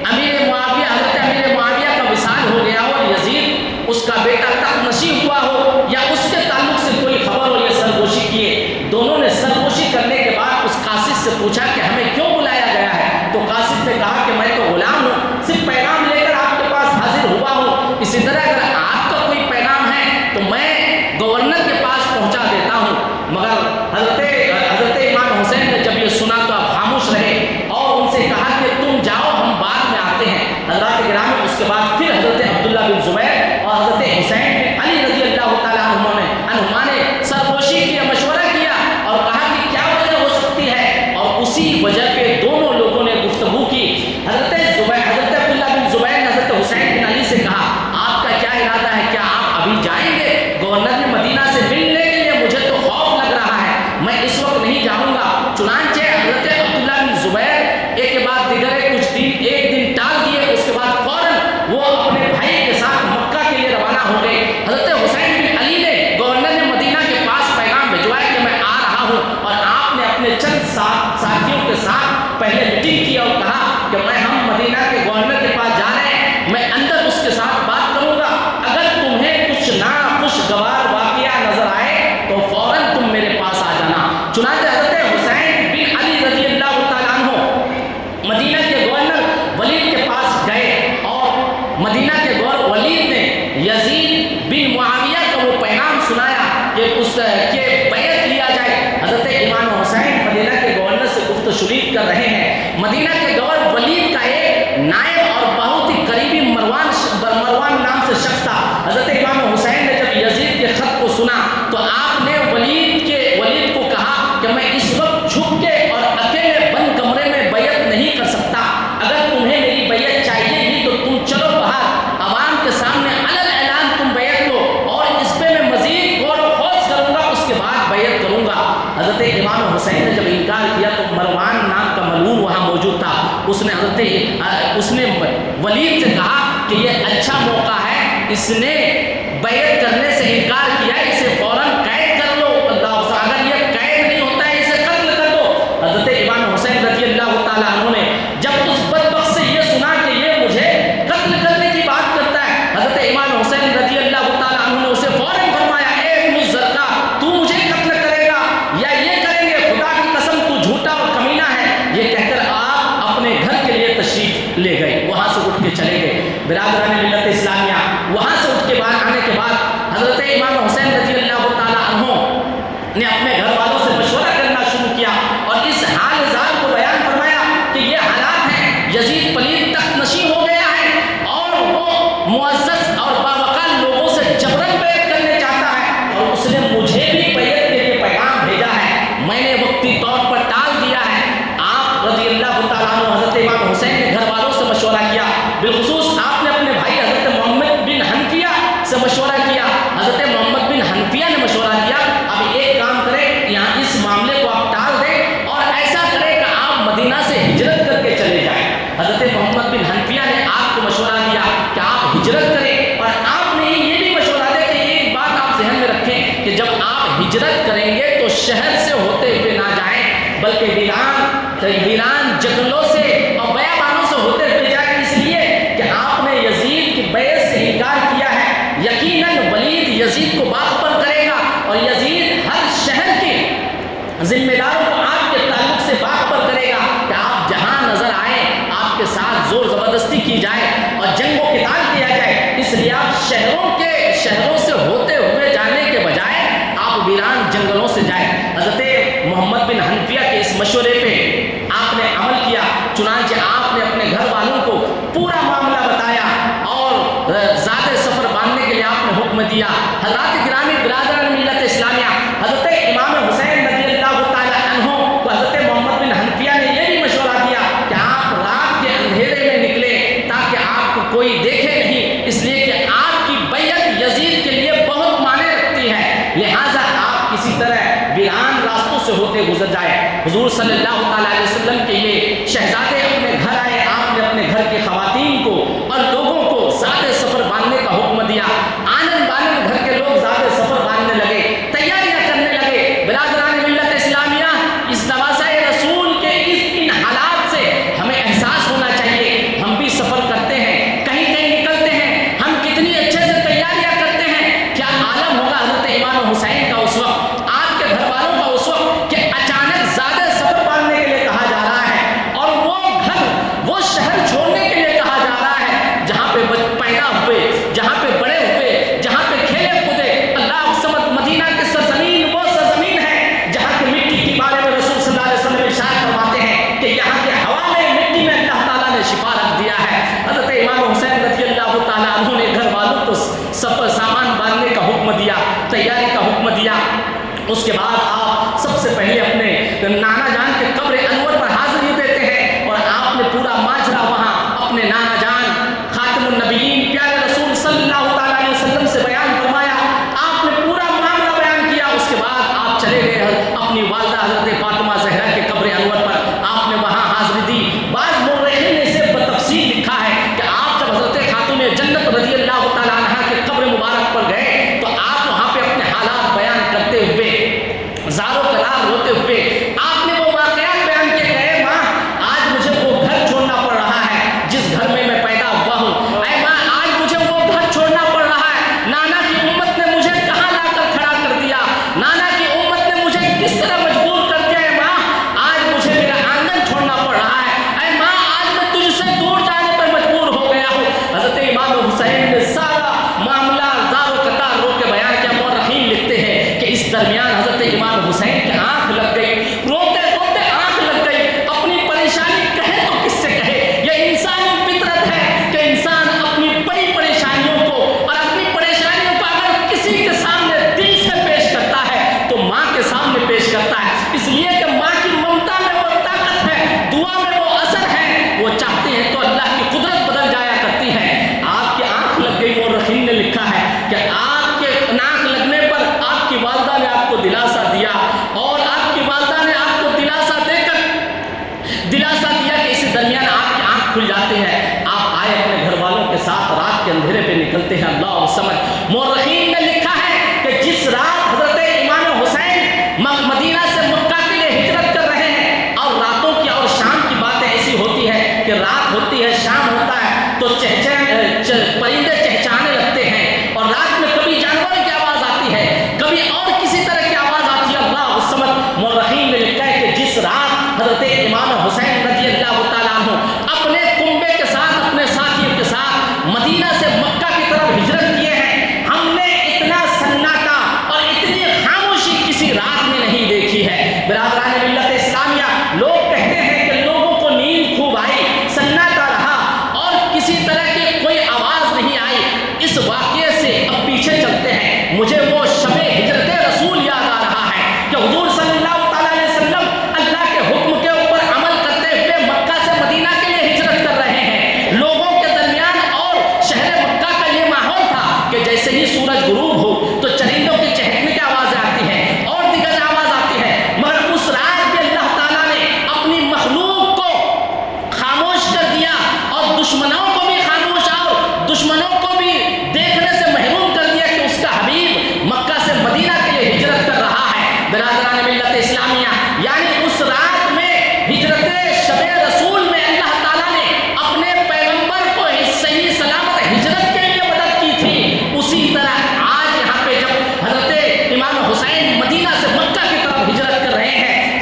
S2: حضرت امیر معاویہ کا وصال ہو گیا ہو اور یزید اس کا بیٹا تخت نشین ہوا ہو، یا اس کے تعلق سے کوئی خبر ہو، یہ سرگوشی کیے۔ دونوں نے سرگوشی کرنے کے بعد اس قاصد سے پوچھا کہ ہمیں کیوں بلایا گیا ہے؟ تو قاصد نے کہا کہ میں تو غلام ہوں، صرف پیغام لے کر آپ کے پاس حاضر ہوا ہوں، اسی طرح اگر آپ کا کوئی پیغام ہے تو میں گورنر کے پاس پہنچا دیتا ہوں۔ مگر حضرت امام حسین نے جب یہ سنا تو آپ خاموش رہے اور ان سے کہا کہ تم جاؤ، ہم بعد میں آتے ہیں۔ حضرات گرامی، اس کے بعد پھر حضرت عبداللہ بن زبیر اور حضرت حسین بن علی رضی اللہ تعالیٰ عنہما نے سرگوشی کیا، مشورہ کیا اور کہا کہ کیا وجہ ہو سکتی ہے، اور اسی وجہ پہ دونوں لوگوں نے گفتگو کی۔ حضرت عبداللہ بن زبیر نے حضرت حسین بن علی سے کہا آپ کا کیا ارادہ ہے، کیا آپ ابھی جائیں گے؟ گورنر نے مدینہ سے ملنے کے لیے مجھے تو خوف لگ رہا ہے، میں اس وقت نہیں جاؤں گا۔ چنانچہ حضرت عبداللہ بن زبیر ایک کے بعد دیگر ایک دن ٹال دیے، اس کے بعد فوراً وہ اپنے بھائی کے ساتھ مکہ کے لیے روانہ ہو گئے۔ حضرت حسین بن علی نے گورنر نے مدینہ کے پاس پیغام بھجوایا کہ میں آ رہا ہوں، اور آپ نے اپنے چند ساتھیوں کے ساتھ پہلے میٹنگ کی اور کہا کہ ہم مدینہ کے گورنر کے پاس جا رہے ہیں، میں اندر اس کے ساتھ بات کروں گا، اگر تمہیں کچھ ناخوشگوار واقعہ نظر آئے تو فوراً تم میرے پاس آ جانا۔ چنانچہ حضرت حسین بن علی رضی اللہ تعالیٰ عنہ مدینہ کے گورنر ولید کے پاس گئے، اور مدینہ کے گورنر ولید نے یزید بن معاویہ کا وہ پیغام سنایا کہ بیعت لیا جائے۔ حضرت امام حسین مدینہ کے گورنر سے گفت و شنید کر رہے ہیں۔ مدینہ کے گورنر ولید کا ایک نائب اور بہت ہی قریبی مروان نام سے شخص تھا۔ حضرت امام حسین نے جب یزید کے خط کو سنا تو آپ نے ولید کو کہا کہ میں اس وقت چھپ کے اور اکیلے بند کمرے میں بیعت نہیں کر سکتا، اگر تمہیں میری بیعت چاہیے ہی تو تم چلو باہر، عوام کے سامنے علن اعلان تم بیعت لو، اور اس پہ میں مزید غور و خوض کروں گا، اس کے بعد بیعت کروں گا۔ حضرت امام حسین نے جب انکار کیا تو مروان نام کا ملعون وہاں موجود تھا، اس نے ولید سے کہا کہ یہ اچھا موقع ہے، اس نے بیعت کرنے سے انکار کیا، اسے فوراً کہ جب آپ ہجرت کریں گے تو شہر سے ہوتے ہوئے نہ جائیں بلکہ ویران جنگلوں سے اور بیابانوں سے ہوتے ہوئے جائیں، اس لیے کہ آپ نے یزید کی بیعت سے انکار کیا ہے۔ یقیناً ولید یزید کو باخبر کرے گا اور یزید ہر شہر کے ذمہ داروں کو آپ کے تعلق سے باخبر کرے گا کہ آپ جہاں نظر آئیں آپ کے ساتھ زور زبردستی کی جائے اور جنگ و قتال کیا جائے۔ اس لیے آپ شہروں سے ہوتے ہوئے جانے کے بجائے آپ ویران جنگلوں سے جائیں۔ حضرت محمد بن حنفیہ کے اس مشورے پہ آپ نے عمل کیا، چنانچہ آپ نے اپنے گھر والوں کو پورا معاملہ بتایا اور زیادہ سفر باندھنے کے لیے آپ نے حکم دیا۔ حضرات گرامی برادران ملت اسلامیہ، حضرت امام حسین رضی اللہ تعالیٰ عنہ کو حضرت محمد بن حنفیہ نے یہ بھی مشورہ دیا کہ آپ رات کے اندھیرے میں نکلیں تاکہ آپ کو کوئی دیکھے نہیں، اس لیے کہ آپ کی بیعت یزید کے لیے بہت معنی رکھتی ہے، لہٰذا آپ کسی طرح ویران راستوں سے ہوتے گزر جائے۔ حضور صلی اللہ تعالیٰ علیہ وسلم کے یہ شہزادے اپنے گھر آئے، آپ نے اپنے گھر کی خواتین کو اور لوگوں کو زیادہ سفر باندھنے کا حکم دیا۔ آنن بانن گھر کے لوگ زیادہ سفر باندھنے لگے، تیاریاں کرنے لگے۔ برادران ملت اسلامیہ، اس نواسۂ رسول کے ان حالات سے ہمیں احساس ہونا چاہیے۔ ہم بھی سفر کرتے ہیں، کہیں نکلتے ہیں، ہم کتنی اچھے سے تیاریاں کرتے ہیں، کیا عالم ہوگا حضرت امام حسین کا اس وقت، آپ کے گھر والوں کا اس وقت، کہ اچانک زیادہ سفر باندھنے کے لیے کہا جا رہا ہے اور وہ شہر چھوڑنے کے لیے کہا جا رہا ہے جہاں پہ پیدا ہوئے، جہاں پہ بڑے ہوئے، جہاں پہ کھیلے کودے۔ اللہ سمت مدینہ کی سرزمین وہ سرزمین ہے جہاں کی مٹی کے بارے میں رسول صلی اللہ علیہ وسلم ارشاد فرماتے ہیں کہ یہاں کے ہوا میں مٹی میں اللہ تعالیٰ نے شفا رکھ دیا ہے۔ حضرت امام حسین رضی اللہ تعالیٰ عنہ نے گھر والوں کو سفر سامان باندھنے کا حکم دیا، تیاری کا حکم دیا۔ اس کے بعد آپ سب سے پہلے اپنے نانا جان کے قبر انور پر حاضری دیتے ہیں اور آپ نے پورا ماجرا وہاں اپنے نانا جان خاتم النبیین پیارے رسول صلی اللہ تعالیٰ علیہ وسلم سے بیان فرمایا۔ آپ نے پورا معاملہ بیان کیا۔ اس کے بعد آپ چلے گئے اپنی والدہ حضرت فاطمہ زہرا کے قبر انور پر، آپ نے وہاں حاضری دی۔ بعض مورخین نے اسے بتفصیل لکھا ہے کہ آپ جب حضرت خاتون جنت رضی اللہ تعالیٰ عنہا کے قبر مبارک پر گئے تو آپ وہاں پہ اپنے حالات بیان کرتے ہوئے، زار و قرار ہوتے ہوئے آپ نے وہ واقعات بیان کیے کہ ماں آج مجھے وہ گھر چھوڑنا پڑ رہا ہے جس گھر میں میں پیدا ہوا ہوں، اے ماں آج مجھے وہ گھر چھوڑنا پڑ رہا ہے، نانا کی امت نے مجھے کہاں لا کر کھڑا کر دیا، نانا کی امت نے مجھے کس طرح مجبور کر دیا ہے، ماں آج مجھے میرا آنگن چھوڑنا پڑ رہا ہے، اے ماں آج میں تجھ سے دور جانے پر مجبور ہو گیا ہوں۔ حضرت امام حسین نے سارا معاملہ زار و قطار رو کے بیان کیا۔ مورخین لکھتے ہیں کہ اس درمیان حضرت امام حسین کی آنکھ لگ گئی، روتے روتے آنکھ لگ گئی، اپنی پریشانی کہے تو کس سے کہے۔ یہ انسانی فطرت ہے کہ انسان اپنی بڑی پریشانیوں کو اور اپنی پریشانیوں کو اگر کسی کے سامنے دل سے پیش کرتا ہے تو ماں کے سامنے پیش کرتا ہے، اس لیے کہ ماں کی ممتا میں وہ طاقت ہے، دعا میں وہ اثر ہے، وہ چاہتے ہیں تو اللہ کی قدرت بدل جایا کرتی ہے۔ آپ کی آنکھ لگ گئی، مورخین نے لکھا ہے کہ آپ کے آنکھ لگنے پر آپ کی والدہ نے آپ کو دلاسا دیا اور آپ کی والدہ نے آپ کو دلاسا دے کر دلاسا دیا کہ اس درمیان آپ کی آنکھ کھل جاتی ہے۔ آپ آئے اپنے گھر والوں کے ساتھ، رات کے اندھیرے پہ نکلتے ہیں۔ اللہ سمجھ، مورخین نے لکھا ہے کہ جس رات حضرت امام حسین مدینہ سے مکہ کے لیے ہجرت کر رہے ہیں، اور راتوں کی اور شام کی باتیں ایسی ہوتی ہے کہ رات ہوتی ہے، شام ہوتا ہے تو پرندے چہچہانے لگتے ہیں اور رات میں کبھی جانوروں کی آواز آتی ہے، کبھی اور کسی طرح کی آواز آتی ہے۔ اللہ سمجھ، مورخین نے لکھا ہے کہ جس رات حضرت امام حسین رضی اللہ تعالیٰ عنہ اپنے کنبے کے ساتھ، اپنے ساتھیوں کے ساتھ مدینہ سے مکہ کی طرف ہجرت کیے ہیں، ہم نے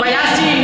S2: 82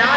S2: 4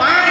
S2: 5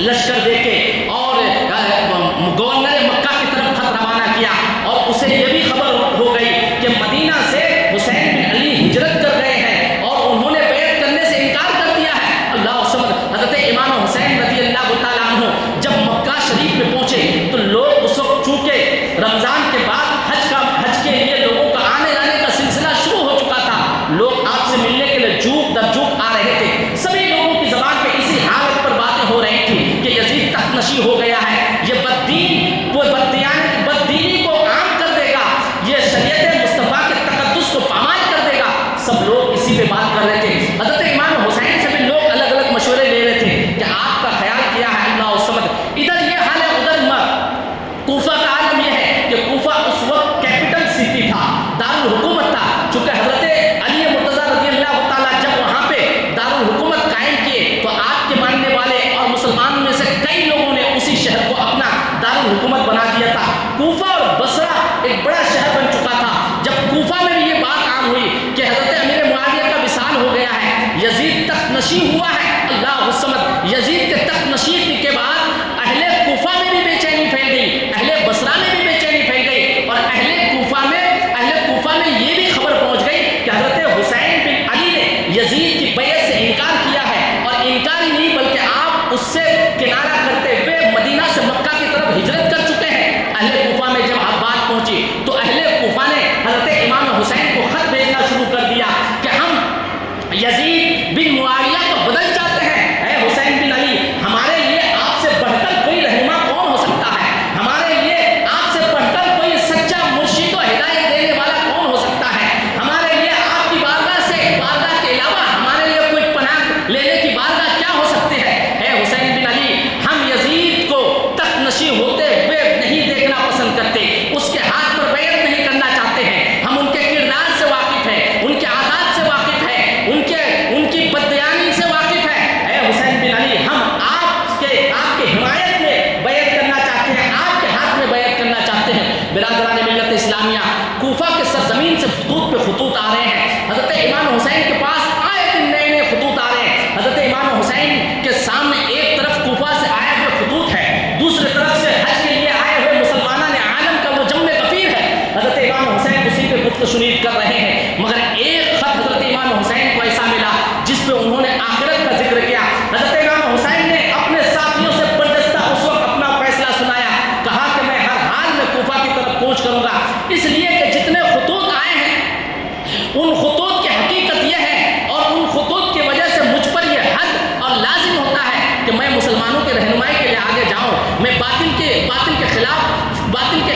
S2: لشکر دے کے اور گورنر مکہ کی طرف خط روانہ کیا، اور اسے یہ بھی خبر ہو گئی کہ مدینہ سے حسین بن علی ہجرت کر گئے ہیں اور انہوں نے بیعت کرنے سے انکار کر دیا ہے۔ اللہ سمجھ، حضرت امام حسین رضی اللہ تعالیٰ عنہ جب مکہ شریف میں پہنچے تو لوگ اس وقت چونکہ رمضان کے بعد حج کے لیے لوگوں کا آنے جانے کا سلسلہ شروع ہو چکا تھا، لوگ آپ سے ملنے کے لیے جوک در جوک آ رہے تھے، سبھی لوگوں کی زبان پہ اسی حالت پر باتیں ہو رہی تھی کہ یزید تخت نشی ہو گیا ہے، یہ بددین وہ بددینی کو عام کر دے گا، یہ شریعت مصطفیٰ کے تقدس کو پامال کر دے گا، سب لوگ اسی پہ بات کر رہے تھے۔ حضرت امام حسین سے بھی لوگ الگ الگ مشورے لے رہے تھے کہ آپ کا خیال کیا ہے؟ اللہ سمجھ، ادھر یہ حال ہے، ادھر کوفہ کا عالم یہ ہے کہ کوفہ اس وقت کیپٹل سٹی تھا، دارالحکومت تھا، چونکہ حضرت علی مرتضیٰ رضی اللہ تعالیٰ جب وہاں پہ دارالحکومت قائم کیے تو آپ کے ماننے والے اور مسلمانوں میں سے کئی لوگوں نے اسی شہر کو اپنا دارالحکومت بنا دیا تھا۔ کوفہ اور بصرہ ایک بڑا شہر بن چکا تھا۔ جب کوفہ میں بھی یہ بات عام ہوئی کہ حضرت امیر معاویہ کا وصال ہو گیا ہے، یزید تخت نشی ہوا ہے، اللہ سمجھ، یزید کے تخت نشی کے بعد اہل کوفہ میں بھی بے چینی پھیل گئی، اہل بصرہ میں بھی بے چینی پھیل گئی، اور اہل کوفہ میں یہ بھی خبر پہنچ گئی کہ حضرت حسین بن علی نے یزید کی بیعت سے انکار کیا ہے، اور انکار ہی نہیں بلکہ آپ اس سے کنارہ کرتے ہوئے مدینہ سے مکہ کی طرف ہجرت کر چکے ہیں۔ اہل کوفہ میں جب آپ بات پہنچی تو اہل کوفہ نے حضرت امام حسین کو خط بھیجنا شروع کر دیا کہ ہم یزید بن معاویہ کو بدل چاہتے ہیں، اے حسین بن علی، ہمارے لیے آپ سے بڑھ کر کوئی رہنما کون ہو سکتا ہے؟ ہمارے لیے آپ سے بڑھ کر کوئی سچا مرشد و ہدایت دینے والا کون ہو سکتا ہے؟ ہمارے لیے آپ کی بارگاہ کے علاوہ ہمارے لیے کوئی پناہ لینے کی بارگاہ کیا ہو سکتی ہے؟ اے حسین بن علی، ہم یزید کو تخت نشی ہوتے ہوئے نہیں دیکھنا پسند کرتے، اس کے ہاتھ پر بیعت نہیں کرنا چاہتے ہیں، ہم ان کے کردار سے واقف ہیں، ان کے عادات سے واقف ہیں، ان کی بددیانی سے واقف ہیں۔ اے حسین بن علی، ہم آپ کے حمایت میں بیعت کرنا چاہتے ہیں، آپ کے ہاتھ میں بیعت کرنا چاہتے ہیں۔ برادران ملت اسلامیہ، کوفہ کے سرزمین سے خطوط پہ خطوط آ رہے ہیں، حضرت امام حسین کے پاس آئے دن نئے نئے خطوط آ رہے ہیں۔ حضرت امام حسین کے سامنے ایک طرف کوفہ سے آئے ہوئے خطوط ہے، دوسری طرف سے حج کے لیے آئے ہوئے مسلمانان عالم کا وہ جم غفیر ہے، حضرت امام حسین اسی پہ گفت و شنید کر رہے ہیں، مگر ایک خط حضرت امام حسین کو ایسا ملا جس پہ انہوں نے آخرت کا ذکر کیا۔ حضرت امام حسین نے اپنے ساتھیوں سے برجستہ اس وقت اپنا فیصلہ سنایا، کہا کہ میں ہر حال میں کوفہ کی طرف کوچ کروں گا، اس لیے کہ جتنے خطوط آئے ہیں ان خطوط کی حقیقت یہ ہے، اور ان خطوط کی وجہ سے مجھ پر یہ حد اور لازم ہوتا ہے کہ میں مسلمانوں کے رہنمائی کے لیے آگے جاؤں، میں باطل کے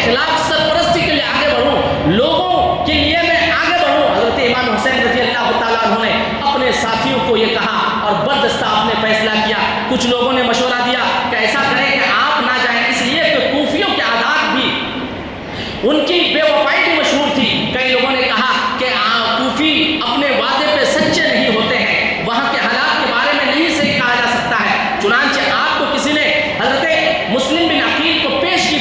S2: خلاف سرپرستی کے لیے آگے بڑھوں، لوگوں کے لیے میں آگے بڑھوں۔ حضرت امام حسین رضی اللہ تعالیٰ عنہ نے اپنے ساتھیوں کو یہ کہا اور بردستہ آپ نے فیصلہ کیا۔ کچھ لوگوں نے مشورہ دیا کہ ایسا کریں کہ آپ نہ جائیں، اس لیے کہ کوفیوں کے عادات بھی، ان کی بے وفائی بھی مشہور تھی۔ کئی لوگوں نے کہا کہ کوفی اپنے وعدے پہ سچے نہیں ہوتے ہیں، وہاں کے حالات کے بارے میں نہیں صحیح کہا جا سکتا ہے، چنانچہ آپ کو کسی نے حضرت مسلم بن عقیل کو پیشگی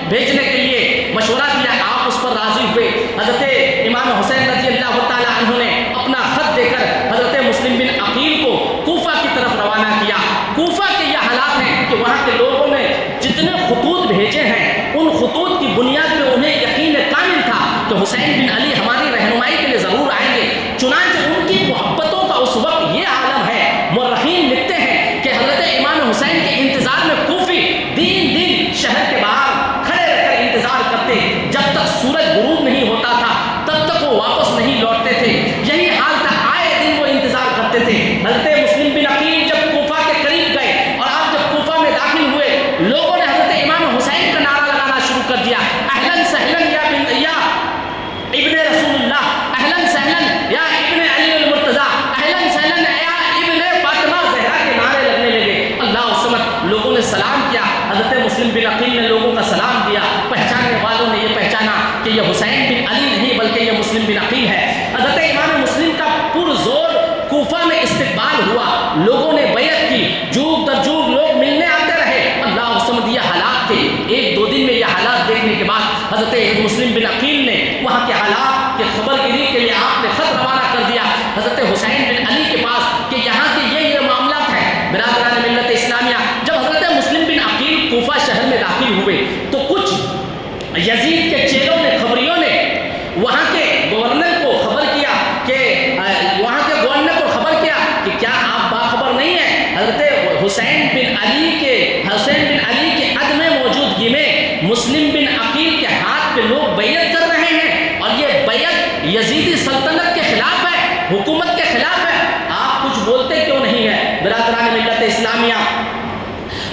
S2: بھیجنے کے لیے مشورہ دیا، آپ اس پر راضی ہوئے۔ حضرت امام حسین رضی اللہ تعالیٰ عنہ نے اپنا خط دے کر حضرت مسلم بن عقیل کو کوفہ کی طرف روانہ کیا۔ کوفہ کے یہ حالات ہیں کہ وہاں کے لوگوں نے جتنے خطوط بھیجے ہیں ان خطوط کی بنیاد پہ انہیں یقین کامل تھا کہ حسین بن علی ہماری رہنمائی کے لیے ضرور آئیں گے، چنانچہ ان کی محبتوں کا اس وقت یہ عالم ہے۔ مورخین لکھتے ہیں کہ حضرت امام حسین کے انتظار میں کوفی دن دن شہر کے باہر کھڑے رہ کر انتظار کرتے، جب تک سورج غروب نہیں ہوتا تھا تب تک وہ واپس نہیں لوٹتے تھے، یہی حال تھا، آئے دن وہ انتظار کرتے تھے۔ حضرت مسلم بن عقیل جب کوفہ کے قریب گئے اور آپ جب کوفہ میں داخل ہوئے، لوگوں نے حضرت امام حسین کا نعرہ لگانا شروع کر دیا، اہلاً سہلاً یا ابن رسول اللہ، اہلاً سہلاً یا ابن علی المرتضیٰ، اہلاً سہلاً یا ابن فاطمہ زہرا کے نعرے لگنے لگے۔ اللہ سمجھ، لوگوں نے سلام کیا، حضرت مسلم بن عقیل نے لوگوں کا سلام دیا، پہچاننے والوں نے یہ پہچانا کہ یہ حسین بن علی نہیں بلکہ یہ مسلم بن عقیل ہے۔ حضرت امام مسلم کا پرزور کوفہ میں استقبال ہوا، لوگوں نے بیعت کی، جوگ در جوگ لوگ ملنے آتے رہے۔ اللہ سمجھ، یہ حالات تھے۔ ایک دو دن میں یہ حالات دیکھنے کے بعد حضرت مسلم بن عقیل نے وہاں کے حالات کے خبر گیری کے لیے آپ نے خط روانہ کر دیا حضرت حسین بن علی کے پاس کہ یہاں کے یہ معاملات ہیں۔ برادران ملت اسلامیہ، جب حضرت برادران ملت اسلامیہ،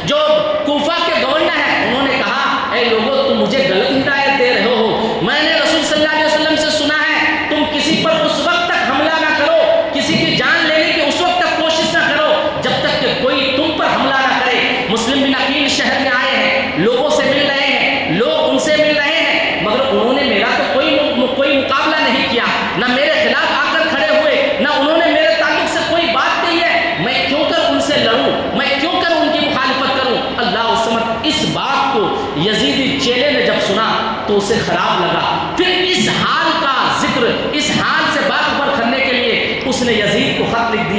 S2: جو کوفہ کے گورنر ہیں، انہوں نے کہا اے لوگوں تم مجھے غلط ہدایت دے رہے ہو، میں نے رسول صلی اللہ علیہ وسلم سے سنا ہے تم کسی پر اس وقت تک حملہ نہ کرو، کسی کی جان لینے کی اس وقت تک کوشش نہ کرو جب تک کہ کوئی تم پر حملہ نہ کرے۔ مسلم بن عقیل شہر میں آئے ہیں، لوگوں سے مل رہے ہیں، لوگ ان سے مل رہے ہیں، مگر انہوں نے میرا تو کوئی مقابلہ نہیں کیا، نہ میرے خلاف آ کر کھڑے ہوئے، نہ انہوں نے میرے تعلق سے کوئی بات کہی ہے، میں کیوں کر ان سے لڑوں، میں کیوں کر ان کی مخالفت کروں۔ اللہ الصمد اس بات کو یزیدی چیلے نے جب سنا تو اسے خراب لگا، پھر اس حال کا ذکر، اس حال سے باخبر کرنے کے لیے اس نے یزید کو خط لکھ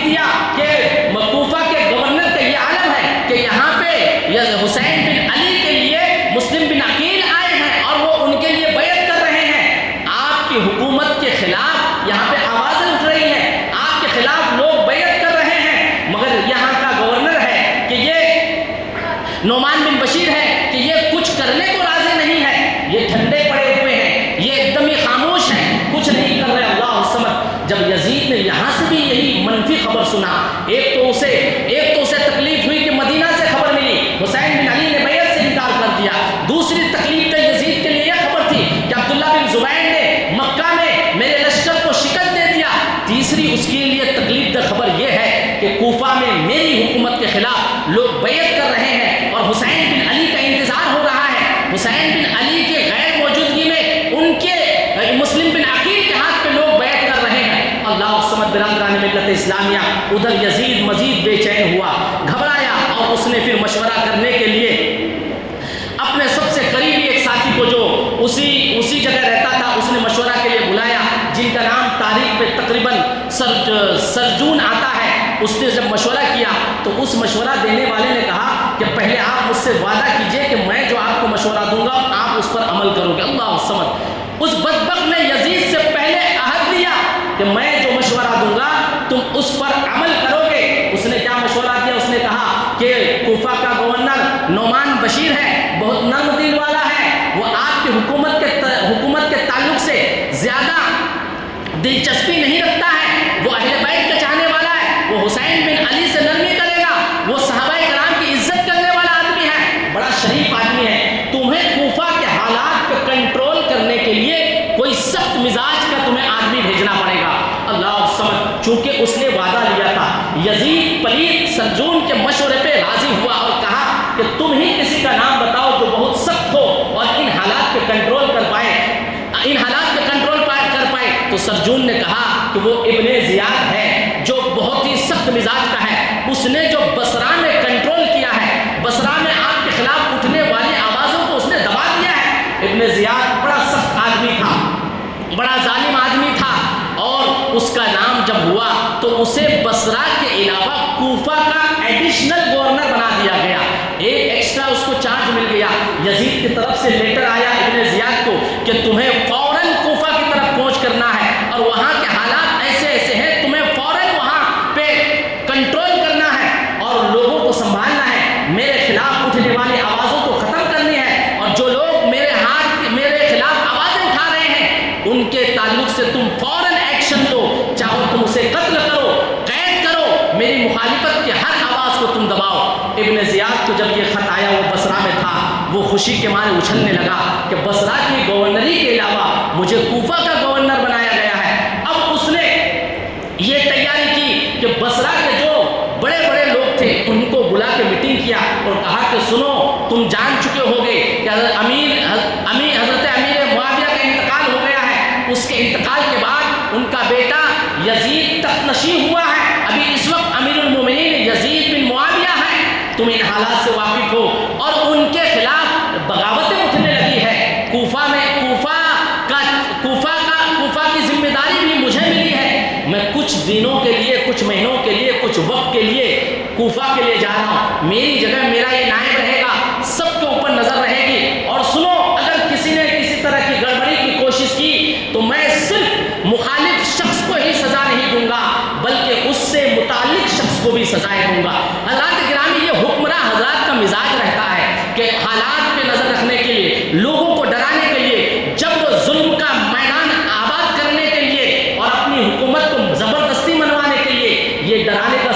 S2: دیا کہ کوفہ کے گورنر کا یہ عالم ہے کہ یہاں پہ حسین بن علی کے لیے مسلم بن عقیل آئے ہیں اور وہ ان کے لیے بیعت کر رہے ہیں، آپ کی حکومت کے خلاف یہاں پہ آوازیں اٹھ رہی ہیں، آپ کے خلاف لوگ بیعت کر رہے ہیں، مگر یہاں کا گورنر ہے کہ یہ نعمان بن بشیر ہے کہ یہ کچھ کرنے کو راضی نہیں ہے، یہ ٹھنڈے پڑے ہوئے ہیں، یہ ایک دم ہی خاموش ہیں، کچھ نہیں کر رہے۔ اللہ الصمد جب یزید نے یہاں سے بھی یہی منفی خبر سنا، ایک تو اسے تکلیف ہوئی کہ مدینہ سے خبر ملی حسین بن علی نے بیعت سے انکار کر دیا، دوسری تکلیف تو یزید کے لیے یہ خبر تھی کہ عبداللہ بن زبیر نے مکہ میں میرے لشکر کو شکست دے دیا، تیسری اس کے لیے تکلیف دہ خبر یہ ہے کہ کوفہ میں میری حکومت کے خلاف لوگ بیعت کر رہے ہیں اور حسین بن علی کا انتظار ہو رہا ہے، حسین بن علی کے غیر موجودگی میں ان کے مسلم بن عقیل کے ہاتھ پہ لوگ بیعت کر رہے ہیں۔ اللہ الصمد برادران ملت اسلامیہ، ادھر یزید مزید بے چین ہوا، گھبرایا، اور اس نے پھر مشورہ کرنے کے لیے اپنے سب سے قریبی ایک ساتھی کو جو اسی جگہ رہتا تھا اس نے مشورہ کے لیے بلایا، جن کا نام تاریخ میں تقریباً سرجون آتا ہے۔ اس نے جب مشورہ کیا تو اس مشورہ دینے والے نے کہا کہ پہلے آپ مجھ سے وعدہ کیجئے کہ میں جو آپ کو مشورہ دوں گا آپ اس پر عمل کرو گے۔ اللہ الصمد، اس بدبخت نے یزید سے پہلے عہد لیا کہ میں جو مشورہ دوں گا تم اس پر عمل کرو گے۔ اس نے کیا مشورہ دیا؟ اس نے کہا کہ کوفہ کا گورنر نعمان بشیر ہے، بہت نرم دل والا ہے، وہ آپ کی حکومت کے تعلق سے زیادہ دلچسپی نہیں رکھتا ہے، وہ اہل بیت کا چاہنے والا ہے، وہ حسین بن علی سے نرمی کرے گا، وہ صحابہ کرام کی عزت کرنے والا آدمی ہے، بڑا شریف آدمی ہے، تمہیں کوفہ کے حالات کو کنٹرول کرنے کے لیے کوئی سخت مزاج کا تمہیں آدمی بھیجنا پڑے گا۔ اللہ سمجھ، چونکہ اس نے وعدہ لیا تھا، یزید پلیت سرجون کے مشورے پہ راضی ہوا اور کہا کہ تم ہی کسی کا نام بتاؤ جو بہت سخت ہو اور ان حالات پہ کنٹرول کر پائے، تو سرجون نے کہا کہ وہ ابن زیاد ہے جو بہت ہی سخت مزاج کا ہے، اس نے جو بصرہ میں کنٹرول کیا ہے، بصرہ میں آپ کے خلاف اٹھنے والی آوازوں کو اس نے دبا دیا ہے۔ ابن زیاد بڑا سخت آدمی تھا، بڑا ظالم آدمی تھا، اور اس کا نام جب ہوا تو اسے بصرہ کے علاوہ کوفہ کا ایڈیشنل گورنر بنا دیا گیا، ایک ایکسٹرا اس کو چارج مل گیا۔ یزید کی طرف سے لیٹر آیا ابن زیاد کو کہ تمہیں فوراً کوفہ کی طرف پہنچ کرنا ہے اور وہاں کے حالات ایسے ایسے ہیں، تمہیں فوراً وہاں پہ کنٹرول کرنا ہے اور لوگوں کو سنبھالنا ہے، میرے خلاف اٹھنے والی آوازوں کو ختم کرنی ہے، اور جو لوگ میرے خلاف آوازیں اٹھا رہے ہیں ان کے تعلق سے تم فوراً ایکشن لو، چاہو تم اسے قتل کرو، قید کرو، میری مخالفت کی ہر آواز کو تم دباؤ۔ ابن زیاد کو جب یہ خط آیا، وہ بصرہ میں تھا، وہ خوشی کے مارے اچھلنے لگا کہ بصرہ کی گورنری کے علاوہ مجھے کوفہ کا گورنر بنایا گیا ہے۔ اب اس نے یہ تیاری کی کہ بصرہ کے جو بڑے بڑے لوگ تھے ان کو بلا کے میٹنگ کیا اور کہا کہ سنو، تم جان چکے ہوگے کہ حضرت امیر معاویہ کا انتقال ہو گیا ہے، اس کے انتقال کے بعد ان کا بیٹا یزید تخت نشین ہوا ہے، ابھی اس وقت امیر المومنین یزید بن معاویہ ہے، تم ان حالات سے واقف ہو، اور ان کے خلاف بغاوتیں اٹھنے لگی ہے، کوفہ کی ذمہ داری بھی مجھے ملی ہے، میں کچھ دنوں کے لیے، کچھ مہینوں کے لیے، کچھ وقت کے لیے کوفہ کے لیے جا رہا ہوں، میری جگہ میرا یہ نائب رہے گا، سب کے اوپر نظر رہے گی، اور سنو، اگر کسی نے کسی طرح کی گڑبڑی کی کوشش کی تو میں صرف مخالف شخص کو ہی سزا نہیں دوں گا بلکہ اس سے متعلق شخص کو بھی سزائیں دوں گا۔ حضرات گرامی، یہ حکمراں حضرات کا مزاج رہتا ہے کہ حالات پہ نظر رکھنے کے لیے، لوگوں کو ڈرانے کے لیے، جب وہ ظلم کا میدان آباد کرنے کے لیے اور اپنی حکومت کو زبردستی منوانے کے لیے یہ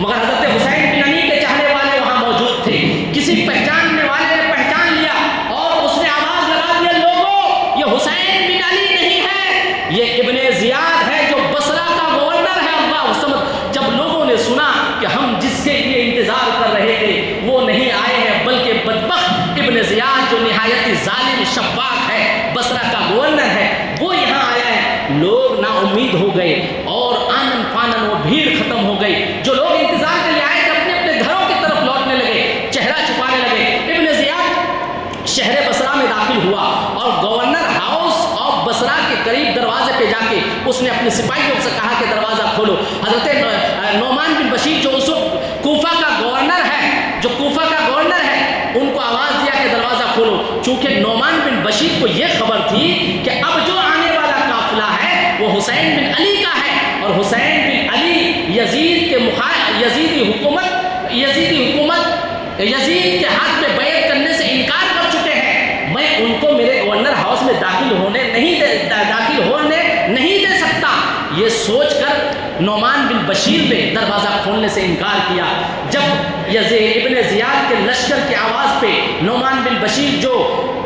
S2: مگر حضرت حسین بن علی کے چاہنے والے وہاں موجود تھے. کسی پہچاننے والے نے پہچان لیا اور اس نے آواز لگا دیا, لوگوں یہ حسین بن علی نہیں ہے, یہ ابن زیاد ہے جو بصرہ کا گورنر ہے. اللہ سمجھ, جب لوگوں نے سنا کہ ہم جس کے لیے انتظار کر رہے تھے وہ نہیں آئے ہیں بلکہ بدبخت ابن زیاد جو نہایت ظالم شفاق ہے, بصرہ کا گورنر ہے, وہ یہاں آیا ہے, لوگ نا امید ہو گئے اور آنن فانن وہ بھیڑ ختم ہو گئی. جو لوگ انتظار کے لیے آئے تھے اپنے اپنے گھروں کی طرف لوٹنے لگے, چہرہ چھپانے لگے. ابن زیاد شہر بصرہ میں داخل ہوا اور گورنر ہاؤس آف بصرہ کے قریب دروازے پہ جا کے اس نے اپنے سپاہیوں سے کہا کہ دروازہ کھولو. حضرت نعمان بن بشیر جو اس وقت کوفہ کا گورنر ہے, ان کو آواز دیا کہ دروازہ کھولو. چونکہ نعمان بن بشیر کو یہ خبر تھی کہ اب جو آنے والا قافلہ ہے وہ حسین بن علی کا ہے, اور حسین بن علی یزید کے ہاتھ میں بیعت کرنے سے انکار کر چکے ہیں. میں ان کو میرے گورنر ہاؤس میں داخل ہونے نہیں دے سکتا. یہ سوچ کر نعمان بن بشیر نے دروازہ کھولنے سے انکار کیا. جب ابن زیاد کے لشکر کی آواز پہ نعمان بن بشیر جو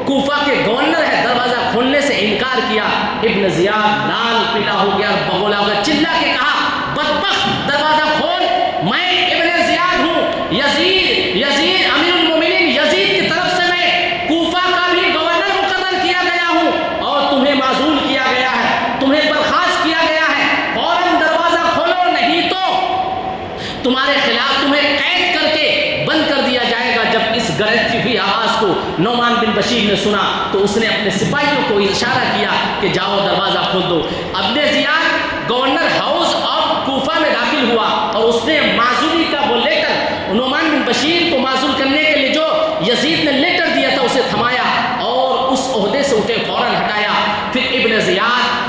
S2: کوفہ کے گورنر ہے دروازہ کھولنے سے انکار کیا, ابن زیاد لال پیلا ہو گیا, بگولا ہو گیا, چلا کے کہا بدبخت دروازہ کھول, میں ابن زیاد ہوں, یزید امیر المومنین یزید کی طرف سے میں کوفہ کا بھی گورنر مقرر کیا گیا ہوں اور تمہیں معزول کیا گیا ہے, تمہیں برخاست کیا گیا ہے, فوراً دروازہ کھولو نہیں تو تمہارے خلاف تمہیں قید کر کے بند کر دیا جائے گا. جب اس گرجتی ہوئی آواز کو نعمان بن بشیر نے سنا تو اس نے اپنے سپاہیوں کو اشارہ کیا کہ جاؤ دروازہ کھول دو. ابن زیاد گورنر ہاؤس آف کوفہ میں داخل ہوا اور اس نے معزولی کا وہ لیٹر نعمان بن بشیر کو معزول کرنے کے لیے جو یزید نے لیٹر دیا تھا اسے تھمایا اور اس عہدے سے اسے فوراً ہٹایا. پھر ابن زیاد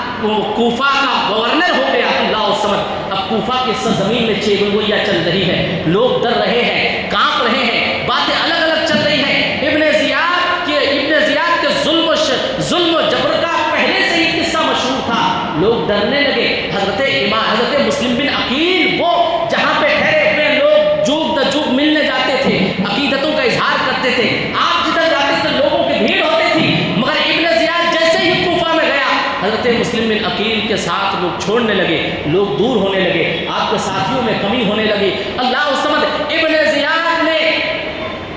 S2: کوفہ کا گورنر ہو گیا. اللہ سمجھ, اب کوفہ کی سرزمین میں چیگوئیاں چل رہی ہے, لوگ ڈر رہے ہیں, کانپ رہے ہیں, باتیں الگ الگ چل رہی ہیں. ابن زیاد کے ظلم و جبر کا پہلے سے ہی قصہ مشہور تھا, لوگ ڈرنے لگے. حضرت مسلم بن عقیل وہ جہاں پہ ٹھہرے ہوئے لوگ جوگ ملنے جاتے تھے, عقیدتوں کا اظہار کرتے تھے, آپ جدھر جاتے تھے لوگوں کی بھیڑ ہوتی تھی. مگر ابن زیاد جیسے ہی کوفہ میں گیا حضرت مسلم بن عقیل کے ساتھ لوگ چھوڑنے لگے, لوگ دور ہونے لگے, آپ کے ساتھیوں میں کمی ہونے لگی. اللہ سمجھ, ابن زیاد نے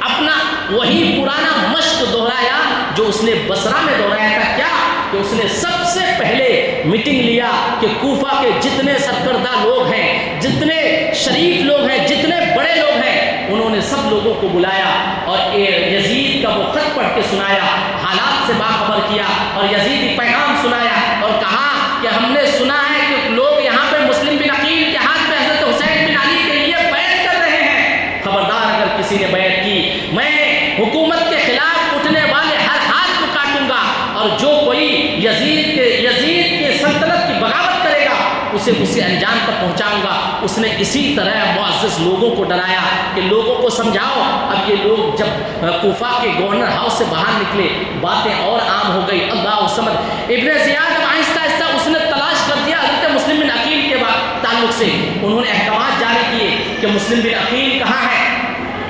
S2: اپنا وہی پرانا مشق دہرایا جو اس نے بصرہ میں دہرایا تھا. کیا کہ اس نے سب سے پہلے میٹنگ لیا کہ کوفہ کے جتنے سرکردہ لوگ ہیں, جتنے شریف لوگ ہیں, جتنے بڑے لوگ ہیں, انہوں نے سب لوگوں کو بلایا اور یزید کا وہ خط پڑھ کے سنایا, حالات سے باخبر کیا اور یزیدی پیغام سنایا اور کہا کہ ہم نے سنا ہے کہ لوگ یہاں پہ مسلم بن عقیل کے ہاتھ میں حضرت حسین بن علی کے لیے بیعت کر رہے ہیں. خبردار اگر کسی نے بیعت کی, میں حکومت کے خلاف اٹھنے والے ہر ہاتھ کو کاٹوں گا, اور جو کوئی یزید کے سلطنت کی بغاوت کرے گا اسے انجام تک پہنچاؤں گا. اس نے اسی طرح معزز لوگوں کو ڈرایا کہ لوگوں کو سمجھاؤ. اب یہ لوگ جب کوفہ کے گورنر ہاؤس سے باہر نکلے باتیں اور عام ہو گئی. اللہ سمجھ, ابن زیاد اب آہستہ آہستہ اس نے تلاش کر دیا حضرت مسلم بن عقیل کے تعلق سے. انہوں نے احکامات جاری کیے کہ مسلم بن عقیل کہاں ہے,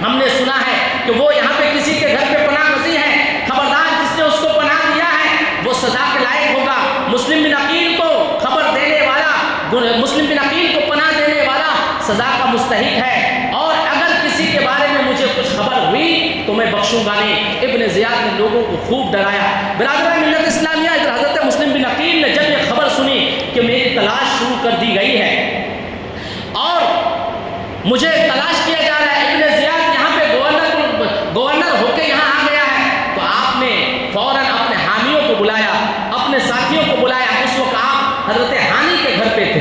S2: ہم نے سنا ہے کہ وہ یہاں پہ کسی کے گھر پہ پناہ گزین ہے, خبردار جس نے اس کو پناہ دیا ہے وہ سزا کے لائق ہوگا. مسلم بن عقیل کو خبر دینے والا, مسلم بن عقیل کو پناہ دینے والا سزا کا مستحق ہے, اور اگر کسی کے بارے میں مجھے کچھ خبر ہوئی تو میں بخشوں گا نہیں. ابن زیاد نے لوگوں کو خوب ڈرایا. برادران ملت اسلامیہ, حضرت مسلم بن عقیل نے جب یہ خبر سنی کہ میری تلاش شروع کر دی گئی ہے اور مجھے تلاش کیا جا رہا ہے, ابن زیاد یہاں پہ گورنر ہو کے یہاں آ گیا ہے, تو آپ نے فوراً اپنے حامیوں کو بلایا, اپنے ساتھیوں کو بلایا. اس وقت آپ حضرت ہانی کے گھر پہ تھے.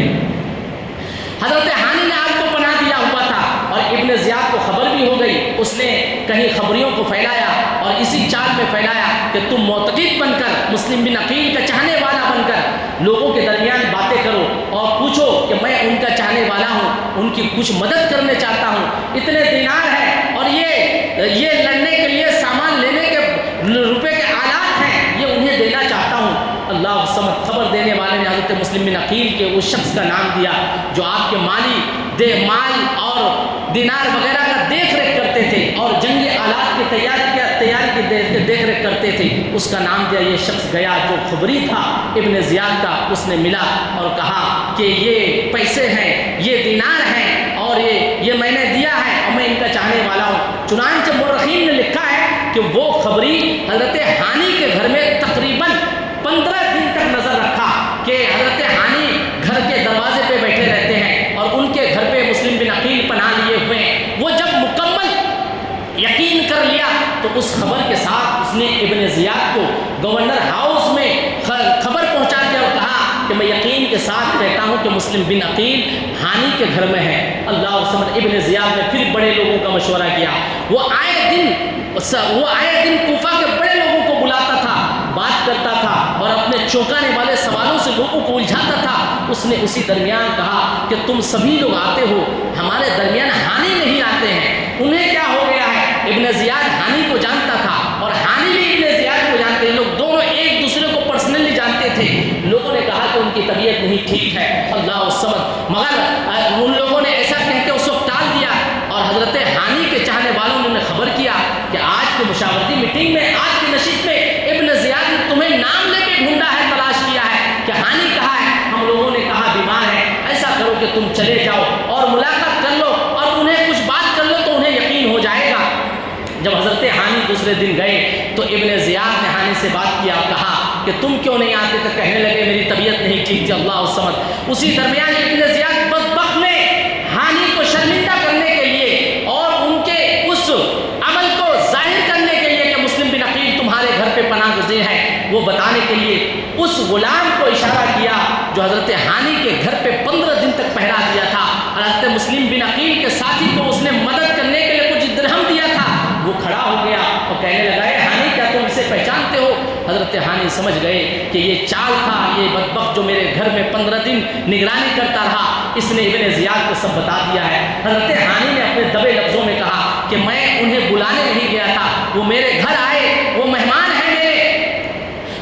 S2: حضرت ہانی نے آپ کو پناہ دیا ہوا تھا اور ابن زیاد کو خبر بھی ہو گئی. اس نے کہیں خبریوں کو پھیلایا اور اسی چال میں پھیلایا کہ تم معتقد بن کر, مسلم بن عقیل کا چاہنے والا بن کر لوگوں کے درمیان باتیں کرو اور پوچھو کہ میں ان کا چاہنے والا ہوں, ان کی کچھ مدد کرنے چاہتا ہوں, اتنے دینار ہیں اور یہ لڑنے کے لیے سامان لینے کے روپے کے آلات ہیں, یہ انہیں دینا چاہتا ہوں. اللہ الصمد خبر دینے والے نے حضرت مسلم بن عقیل کے اس شخص کا نام دیا جو آپ کے مال اور دینار وغیرہ کا دیکھ ریکھ کرتے تھے اور جنگی آلات کی تیاری کی دیکھ ریکھ کرتے تھے، اس کا نام دیا۔ یہ شخص گیا جو خبری تھا ابن زیاد کا، اس نے ملا اور کہا کہ یہ پیسے ہیں، یہ دینار ہیں اور یہ میں نے دیا ہے اور میں ان کا چاہنے والا ہوں۔ چنانچہ مورخین نے لکھا ہے کہ وہ خبری حضرت ہانی کے گھر میں تقریباً 15 دن تک نظر رکھا کہ حضرت ہانی گھر کے دروازے پہ بیٹھے رہتے ہیں اور ان کے گھر پہ مسلم بن عقیل پناہ لیے ہوئے ہیں۔ وہ جب مکمل یقین کر لیا تو اس خبر کے ساتھ اس نے ابن زیاد کو گورنر ہاؤس میں خبر پہنچا دیا اور کہا کہ میں یقین کے ساتھ کہتا ہوں کہ مسلم بن عقیل ہانی کے گھر میں ہے۔ اللہ سمجھ ابن زیاد نے پھر بڑے لوگوں کا مشورہ کیا۔ وہ آئے دن کوفہ کے بڑے لوگوں کو بلاتا تھا، بات کرتا تھا اور اپنے چونکانے والے سوالوں سے لوگوں کو الجھاتا تھا۔ اس نے اسی درمیان کہا کہ تم سبھی لوگ آتے ہو، ہمارے درمیان ہانی نہیں آتے ہیں، انہیں کیا ہو گیا ہے؟ ابن زیاد ہانی کو جانتا تھا اور ہانی بھی ابن زیاد کو جانتے ہیں، لوگ دونوں ایک دوسرے کو پرسنلی جانتے تھے۔ لوگوں نے کہا کہ ان کی طبیعت نہیں ٹھیک ہے، اللہ الصمد، مگر ان لوگوں نے ایسا کہہ کے اس کو ٹال دیا اور حضرت ہانی کے چاہنے والوں نے انہیں خبر کیا کہ آج کی مشاورتی میٹنگ میں، آج کی نشست میں ابن زیاد نے تمہیں نام لے کے ڈھونڈا ہے، تلاش کیا ہے کہ ہانی کہاں ہے۔ ہم لوگوں نے کہا بیمار ہے، ایسا کرو کہ تم چلے جاؤ اور ملاقات کر لو اور انہیں کچھ بات کر لو تو انہیں یقین ہو جائے گا۔ جب حضرت ہانی دوسرے دن گئے تو ابن زیاد نے ہانی سے بات کیا اور کہا کہ تم کیوں نہیں آتے؟ تو کہنے لگے میری طبیعت نہیں ٹھیک تھی، اللہ الصمد۔ اسی درمیان ابن زیاد بدبخت نے ہانی کو شرمندہ کرنے کے لیے اور ان کے اس عمل کو ظاہر کرنے کے لیے کہ مسلم بن عقیل تمہارے گھر پہ پناہ گزین ہے، وہ بتانے کے لیے اس غلام کو اشارہ کیا جو حضرت ہانی کے گھر پہ 15 دن تک پہرا دیا تھا اور حضرت مسلم بن عقیل کے ساتھی کو اس نے مدد کرنے کے لیے کچھ درہم دیا تھا۔ وہ کھڑا ہو گیا اور کہنے لگا اے ہانی، کیا تم اسے پہچانتے ہو؟ حضرت ہانی سمجھ گئے کہ یہ چال تھا، یہ بدبخت جو میرے گھر میں 15 دن نگرانی کرتا رہا، اس نے ابن زیاد کو سب بتا دیا ہے۔ حضرت ہانی نے اپنے دبے لفظوں میں کہا کہ میں انہیں بلانے نہیں گیا تھا، وہ میرے گھر آئے، وہ مہمان ہیں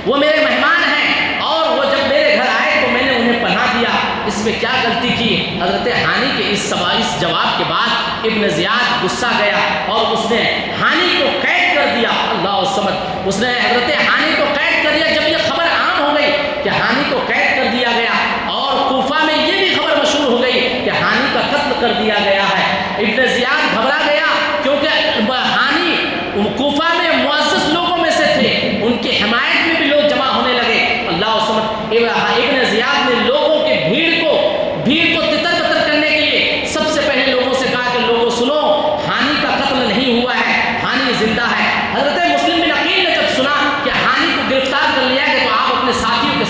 S2: وہ میرے مہمان ہیں اور وہ جب میرے گھر آئے تو میں نے انہیں پناہ دیا، اس میں کیا غلطی کی؟ حضرت ہانی کے اس جواب کے بعد ابن زیاد غصہ گیا اور اس نے ہانی کو قید کر دیا، اللہ الصمد، اس نے حضرت ہانی کو قید کر دیا۔ جب یہ خبر عام ہو گئی کہ ہانی کو قید کر دیا گیا اور کوفہ میں یہ بھی خبر مشہور ہو گئی کہ ہانی کا قتل کر دیا گیا ہے، ابن زیاد گھبرا گیا کیونکہ ہانی کوفہ میں معزز لوگوں میں سے تھے، ان کی حمایت میں بھی لوگ جمع ہونے لگے، اللہ سمجھ۔ ابن زیاد نے لوگوں کی بھیڑ کو تتر بتر کرنے کے لیے سب سے پہلے لوگوں سے کہا کہ لوگوں سنو، ہانی کا قتل نہیں ہوا ہے، ہانی زندہ ہے۔ حضرت مسلم بن عقیل نے جب سنا کہ ہانی کو گرفتار کر لیا گیا تو آپ اپنے ساتھیوں کے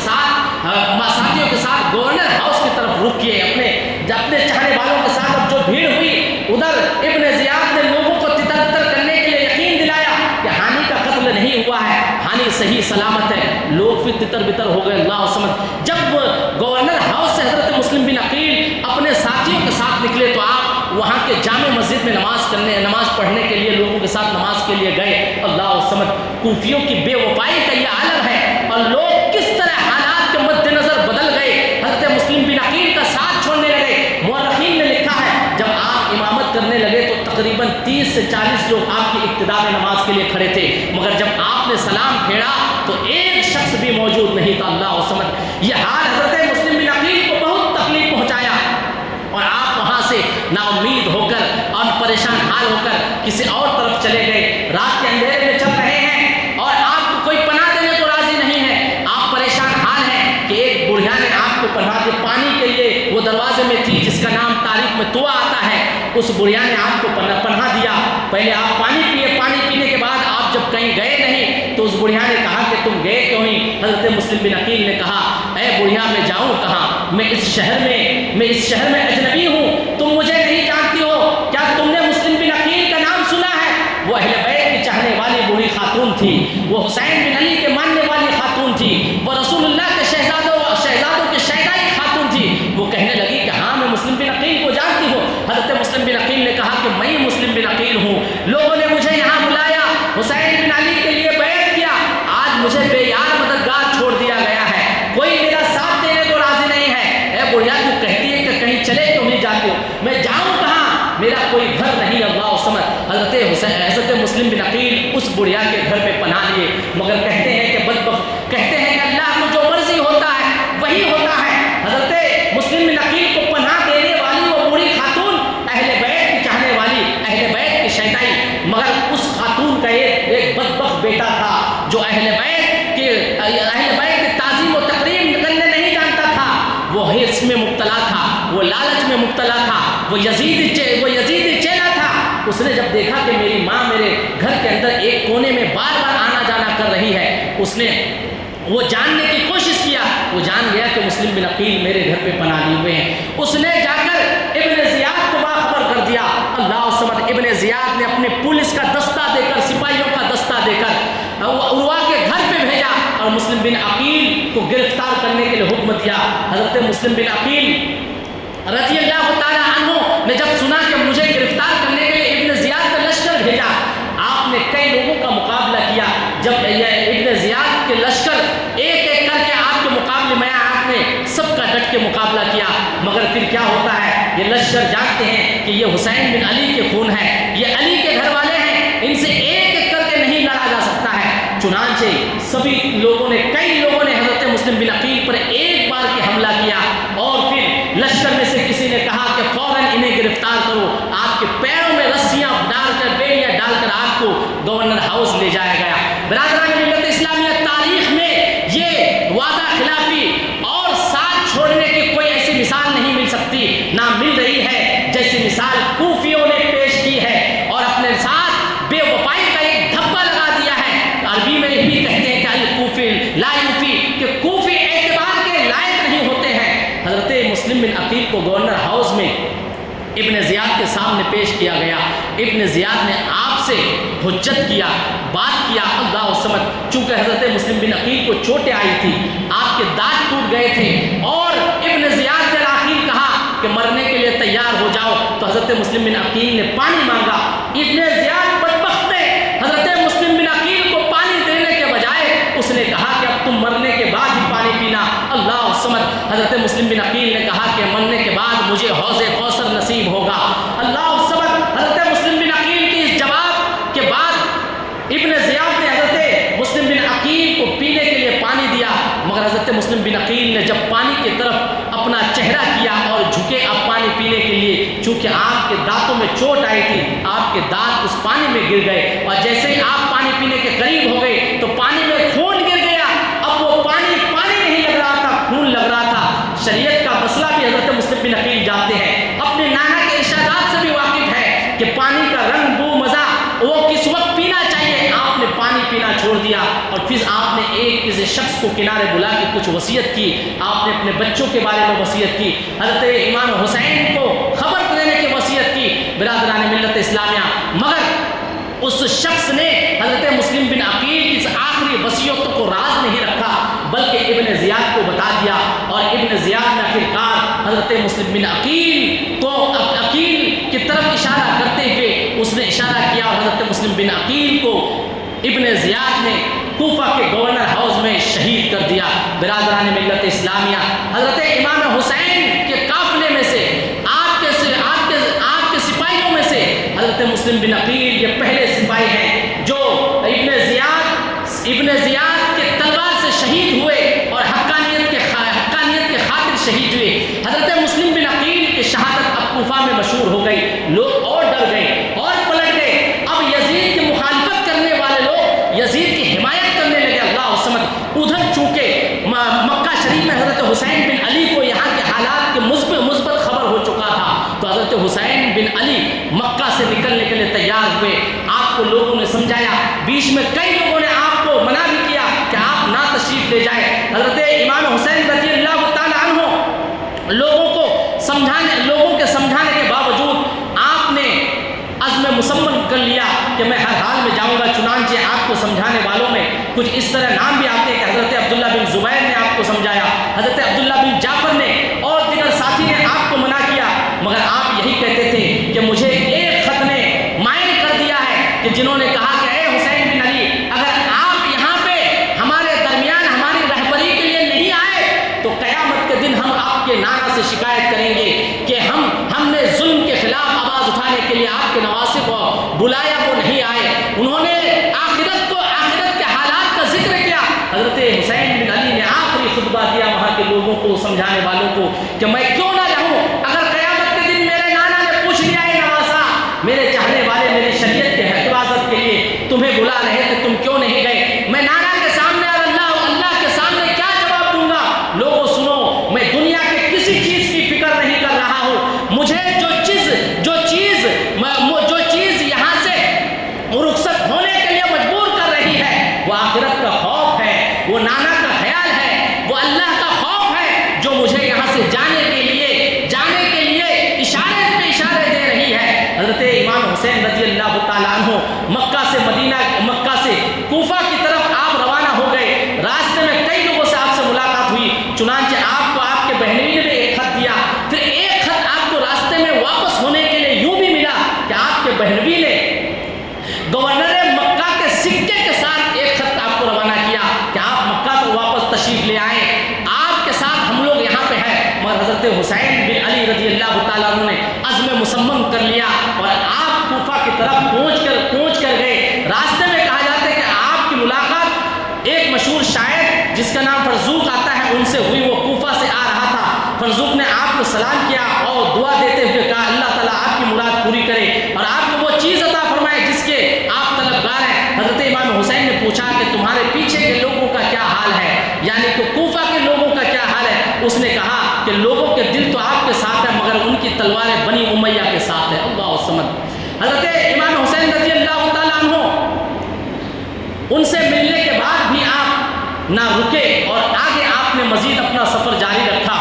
S2: ساتھ گورنر ہاؤس کی طرف رخ کیے، اپنے چاہنے والوں کے ساتھ۔ اب جو بھیڑ ہوئی ادھر ابن زیاد نے لوگوں کو تتر بتر کرنے کے لیے یقین دلایا کہ ہانی کا قتل نہیں ہوا ہے، ہانی صحیح سلامت ہے۔ لوگ پھر تتر بتر ہو گئے، اللہ سمجھ۔ جب گورنر ہاؤس سے حضرت مسلم بن عقیل اپنے ساتھیوں کے ساتھ نکلے تو آپ وہاں کے جامع مسجد میں نماز پڑھنے کے لیے لوگوں کے ساتھ نماز کے لیے گئے، اللہ سمجھ۔ کوفیوں کی بے وفائی کا یہ عالم ہے اور لوگ کس طرح حالات کے مد نظر بدل گئے، حضرت مسلم بن عقیل کا ساتھ چھوڑنے لگے۔ مورخین نے لکھا ہے جب آپ امامت کرنے لگے تو تقریباً 30 سے 40 لوگ آپ کی ابتدا میں نماز کے لیے کھڑے تھے، مگر جب آپ نے سلام پھیرا تو ایک شخص بھی موجود نہیں تھا، اللہ سمجھ۔ یہ حال حضرت مسلم بن عقیل کو بہت تکلیف پہنچایا اور آپ وہاں سے نا امید ہو کر اور پریشان حال ہو کر کسی اور طرف چلے گئے۔ رات کے اندھیرے میں چل رہے ہیں اور آپ کو کوئی پناہ دینے کو راضی نہیں ہے، آپ پریشان حال ہیں کہ ایک بڑھیا نے آپ کو پناہ دی، پانی کے لیے وہ دروازے میں تھی جس کا نام تاریخ میں طوا آتا ہے، اس بڑھیا نے آپ کو پناہ دیا۔ پہلے آپ پانی پیے، پانی پینے کے بعد آپ جب کہیں گئے نہیں تو اس بڑھیا نے کہا کہ تم گئے کیوں نہیں؟ حضرت مسلم بن عقیل نے کہا اے بڑھیا میں جاؤں کہاں؟ میں اس شہر میں اجنبی ہوں، تم مجھے نہیں جانتی ہو، کیا تم نے مسلم بن عقیل کا نام سنا ہے؟ وہ اہل بیت کی چاہنے والی بوڑھی خاتون تھی، وہ حسین بن علی کے ماننے والی خاتون تھی، وہ رسول اللہ کے شہزادوں کے شہدائی خاتون تھی۔ وہ کہنے لگی کہ ہاں میں مسلم بن عقیل کو جانتی ہوں۔ حضرت مسلم بن عقیل نے کہا کہ میں مسلم بن عقیل ہوں، لوگوں نے مجھے یہاں بلایا، حسین بن علی کے لیے بیعت کیا، آج مجھے بے یار مددگار چھوڑ دیا گیا ہے، میرا کوئی گھر نہیں اللہ سمجھ۔ حضرت مسلم بن عقیل اس بڑھیا کے گھر میں پناہ لیے، مگر کہتے ہیں کہ کہتے ہیں کہ اللہ کو جو مرضی ہوتا ہے وہی ہوتا ہے۔ حضرت مسلم بن عقیل کو پناہ دینے والی وہ بوڑھی خاتون اہل بیت کی چاہنے والی، اہل بیت کی شیدائی، مگر اس خاتون کا ایک بدبخت بیٹا تھا جو اہل بیت کے تعظیم و تکریم کرنے نہیں جانتا تھا، وہ حرص میں مبتلا تھا، وہ لالچ میں مبتلا تھا، وہ یزید چیلا تھا۔ اس نے جب دیکھا کہ میری ماں میرے گھر کے اندر ایک کونے میں بار بار آنا جانا کر رہی ہے، اس نے وہ جاننے کی کوشش کیا، وہ جان گیا کہ مسلم بن عقیل میرے گھر پہ پناہ لیے ہوئے ہیں۔ اس نے جا کر ابن زیاد کو باخبر کر دیا۔ اللہ سمجھ، ابن زیاد نے اپنے پولیس کا دستہ دے کر، سپاہیوں کا دستہ دے کر عروہ کے گھر پہ بھیجا اور مسلم بن عقیل کو گرفتار کرنے کے لیے حکم دیا۔ حضرت مسلم بن عقیل رضی اللہ تعالیٰ عنہ نے جب سنا کہ مجھے گرفتار کرنے کے لیے ابن زیاد کا لشکر بھیجا، آپ نے کئی لوگوں کا مقابلہ کیا۔ جب ابن زیاد کے لشکر ایک ایک کر کے آپ کے مقابلے میں آپ نے سب کا ڈٹ کے مقابلہ کیا، مگر پھر کیا ہوتا ہے، یہ لشکر جانتے ہیں کہ یہ حسین بن علی کے خون ہے، یہ علی کے گھر والے ہیں، ان سے ایک ایک کر کے نہیں لڑا جا سکتا ہے۔ چنانچہ سبھی لوگوں نے، کئی لوگوں نے حضرت مسلم بن عقیل پر ایک بار کے حملہ کیا، اور پھر لشکر میں سے کسی نے کہا کہ فوراً انہیں گرفتار کرو، آپ کے پیروں میں رسیاں ڈال کر، بیڑیاں ڈال کر آپ کو گورنر ہاؤس لے جایا گیا۔ برادران ملت اسلامیہ، تاریخ میں یہ وعدہ خلافی اور ساتھ چھوڑنے کی کوئی ایسی مثال نہیں مل سکتی، نہ مل رہی ہے جیسی مثال کوفیوں نے پیش کی ہے، اور اپنے ساتھ بے وفائی کا ایک دھبا لگا دیا ہے۔ عربی میں یہ بھی کہتے ہیں کہ الکوفی لا یوفی، کہ کوفی اعتبار کے لائق نہیں ہوتے ہیں۔ حضرت مسلم بن عقیل کو گورنر ہاؤس میں ابن زیاد کے سامنے پیش کیا گیا۔ ابن زیاد نے آپ سے حجت کیا، بات کیا، اللہ سمجھ، چونکہ حضرت مسلم بن عقیل کو چوٹیں آئی تھی، آپ کے دانت ٹوٹ گئے تھے، اور ابن زیاد نے آخر کہا کہ مرنے کے لیے تیار ہو جاؤ، تو حضرت مسلم بن عقیل نے پانی مانگا۔ ابن زیاد بدبخت نے حضرت مسلم بن عقیل کو پانی دینے کے بجائے اس نے کہا کہ اب تم مرنے کے بعد ہی پانی پینا، اللہ سمجھ۔ حضرت مسلم بن عقیل نے کہا کہ مرنے کے بعد مجھے حوض کوثر نصیب ہوگا، اللہ سمجھ۔ حضرت مسلم بن عقیل کے اس جواب کے بعد ابن زیاد نے حضرت مسلم بن عقیل کو پینے کے لیے پانی دیا، مگر حضرت مسلم بن عقیل نے جب پانی کی طرف اپنا چہرہ کیا اور جھکے اب پانی پینے کے لیے، چونکہ آپ کے دانتوں میں چوٹ آئی تھی، آپ کے دانت اس پانی میں گر گئے، اور جیسے ہی آپ پانی پینے کے قریب ہو گئے تو پانی میں خون گر گیا۔ اب وہ پانی نہیں لگ رہا تھا، خون لگ رہا تھا۔ شریعت کا مسئلہ بھی حضرت مسلم بن عقیل جانتے ہیں، اپنے نانا کے ارشادات سے بھی واقف ہے کہ پانی کا رنگ، بو، مزہ وہ کس وقت پینا چاہیے۔ آپ نے پانی پینا چھوڑ دیا، اور پھر آپ نے ایک کسی شخص کو کنارے بلا کے کچھ وصیت کی، آپ نے اپنے بچوں کے بارے میں وصیت کی، حضرت امام حسین کو خبر دینے کی وصیت کی۔ برادران ملت اسلامیہ، مگر اس شخص نے حضرت مسلم بن عقیل کی اس آخری وصیت کو راز نہیں رکھا، بلکہ ابن زیاد کو بتا دیا، اور ابن زیاد نے آخرکار حضرت مسلم بن عقیل کو عقیل کی طرف اشارہ کرتے ہوئے اس نے اشارہ کیا، اور حضرت مسلم بن عقیل کو ابن زیاد نے کوفہ کے گورنر ہاؤس میں شہید کر دیا۔ برادران ملت اسلامیہ، حضرت امام حسین کے قافلے میں سے آپ کے سپاہیوں میں سے حضرت مسلم بن عقیل یہ پہلے سپاہی ہیں جو ابن زیاد کے تلوار سے شہید ہوئے اور حقانیت کے خاطر شہید ہوئے۔ حضرت مسلم بن عقیل کی شہادت اب کوفہ میں مشہور ہو گئی، لوگ اور ڈر گئے اور پلٹ گئے۔ اب یزید کی مخالفت کرنے والے لوگ یزید کی حمایت کرنے لگے، اللہ سمجھ۔ ادھر چونکہ مکہ شریف میں حضرت حسین بن علی کو یہاں کے حالات کی مثبت خبر ہو چکا تھا، تو حضرت حسین بن علی مکہ سے نکلنے کے لیے تیار ہوئے۔ آپ کو لوگوں نے سمجھایا، بیچ میں کئی لوگوں نے آپ کو منع بھی کیا کہ آپ نہ تشریف لے جائیں۔ حضرت امام حسین رضی اللہ تعالیٰ عنہ لوگوں کے سمجھانے کے باوجود آپ نے عزم مصمم کر لیا کہ میں ہر حال میں جاؤں گا۔ چنانچہ آپ کو سمجھانے والوں میں کچھ اس طرح نام بھی آتے ہیں کہ حضرت عبداللہ بن زبیر نے آپ کو سمجھایا، حضرت عبداللہ بن جعفر نے اور دیگر ساتھی نے آپ کو منع کیا، مگر آپ یہی کہتے تھے کہ مجھے ایک خط نے مائل کر دیا ہے کہ جنہوں نے کہا کہ اے حسین بن علی، اگر آپ یہاں پہ ہمارے درمیان ہماری رہبری کے لیے نہیں آئے تو قیامت کے دن ہم آپ کے نانا سے شکایت کریں گے کہ ہم نے ظلم کے خلاف آواز اٹھانے بلایا وہ نہیں آئے، انہوں نے آخرت کے حالات کا ذکر کیا۔ حضرت حسین بن علی نے آخری خطبہ دیا وہاں کے لوگوں کو، سمجھانے والوں کو کہ میں کیوں نہ رہوں، اگر قیامت کے دن میرے نانا نے پوچھ لیا ہے نواسا، میرے چاہنے والے میری شریعت کے حفاظت کے لیے تمہیں بلا رہے تھے، تم کیوں نہیں گئے، میں نانا کے سامنے اور اللہ کے سامنے کیا جواب دوں گا؟ لوگوں سنو، میں دنیا کے کسی چیز کی فکر نہیں کر رہا ہوں، مجھے جو چیز یہاں سے رخصت ہونے کے لیے مجبور کر رہی ہے وہ آخرت کا خوف ہے، وہ نانا کا خیال ہے، وہ اللہ کا خوف ہے جو مجھے یہاں سے جانے کے لیے اشارے دے رہی ہے۔ حضرت امام حسین رضی اللہ تعالیٰ عنہ مکہ سے کوفہ کی طرف آپ روانہ ہو گئے، راستے میں کئی لوگوں سے آپ سے ملاقات ہوئی، چنانچہ آپ کو آپ کے بہنوئی نے بھی ایک خط دیا، پھر ایک خط آپ کو راستے میں واپس ہونے کے لیے یوں بھی ملا کہ آپ کے بہنوئی نے گورنر مکہ کے سکے کے ساتھ ایک خط آپ کو روانہ کیا کہ آپ مکہ تو واپس تشریف لے آئیں، آپ کے ساتھ ہم لوگ یہاں پہ ہیں۔ مگر حضرت حسین بن علی رضی اللہ تعالیٰ عنہ نے عزم مصمم کر لیا اور آپ کوفہ کی طرف پہنچ کر گئے۔ راستے میں کہا جاتا ہے کہ آپ کی ملاقات ایک مشہور شاعر جس کا نام فرزوق آتا ہے ان سے ہوئی، وہ کوفہ سے آ رہا تھا۔ فرزوق نے آپ کو سلام کیا اور دعا دیتے ہوئے کہا اللہ تعالیٰ آپ کی مراد پوری کرے اور آپ کو وہ چیز عطا فرمائے جس کے آپ طلبگار ہیں۔ حضرت امام حسین نے پوچھا کہ تمہارے پیچھے کے لوگوں کا کیا حال ہے، یعنی کہ کوفہ کے لوگوں کا کیا حال ہے؟ اس نے کہا کہ لوگوں کے دل تو آپ کے ساتھ ہے مگر ان کی تلواریں بنی امیہ کے ساتھ ہے۔ اللہ الصمد۔ حضرت امام حسین رضی اللہ تعالیٰ عنہ ان سے ملنے کے بعد بھی آپ نہ رکے اور آگے آپ نے مزید اپنا سفر جاری رکھا،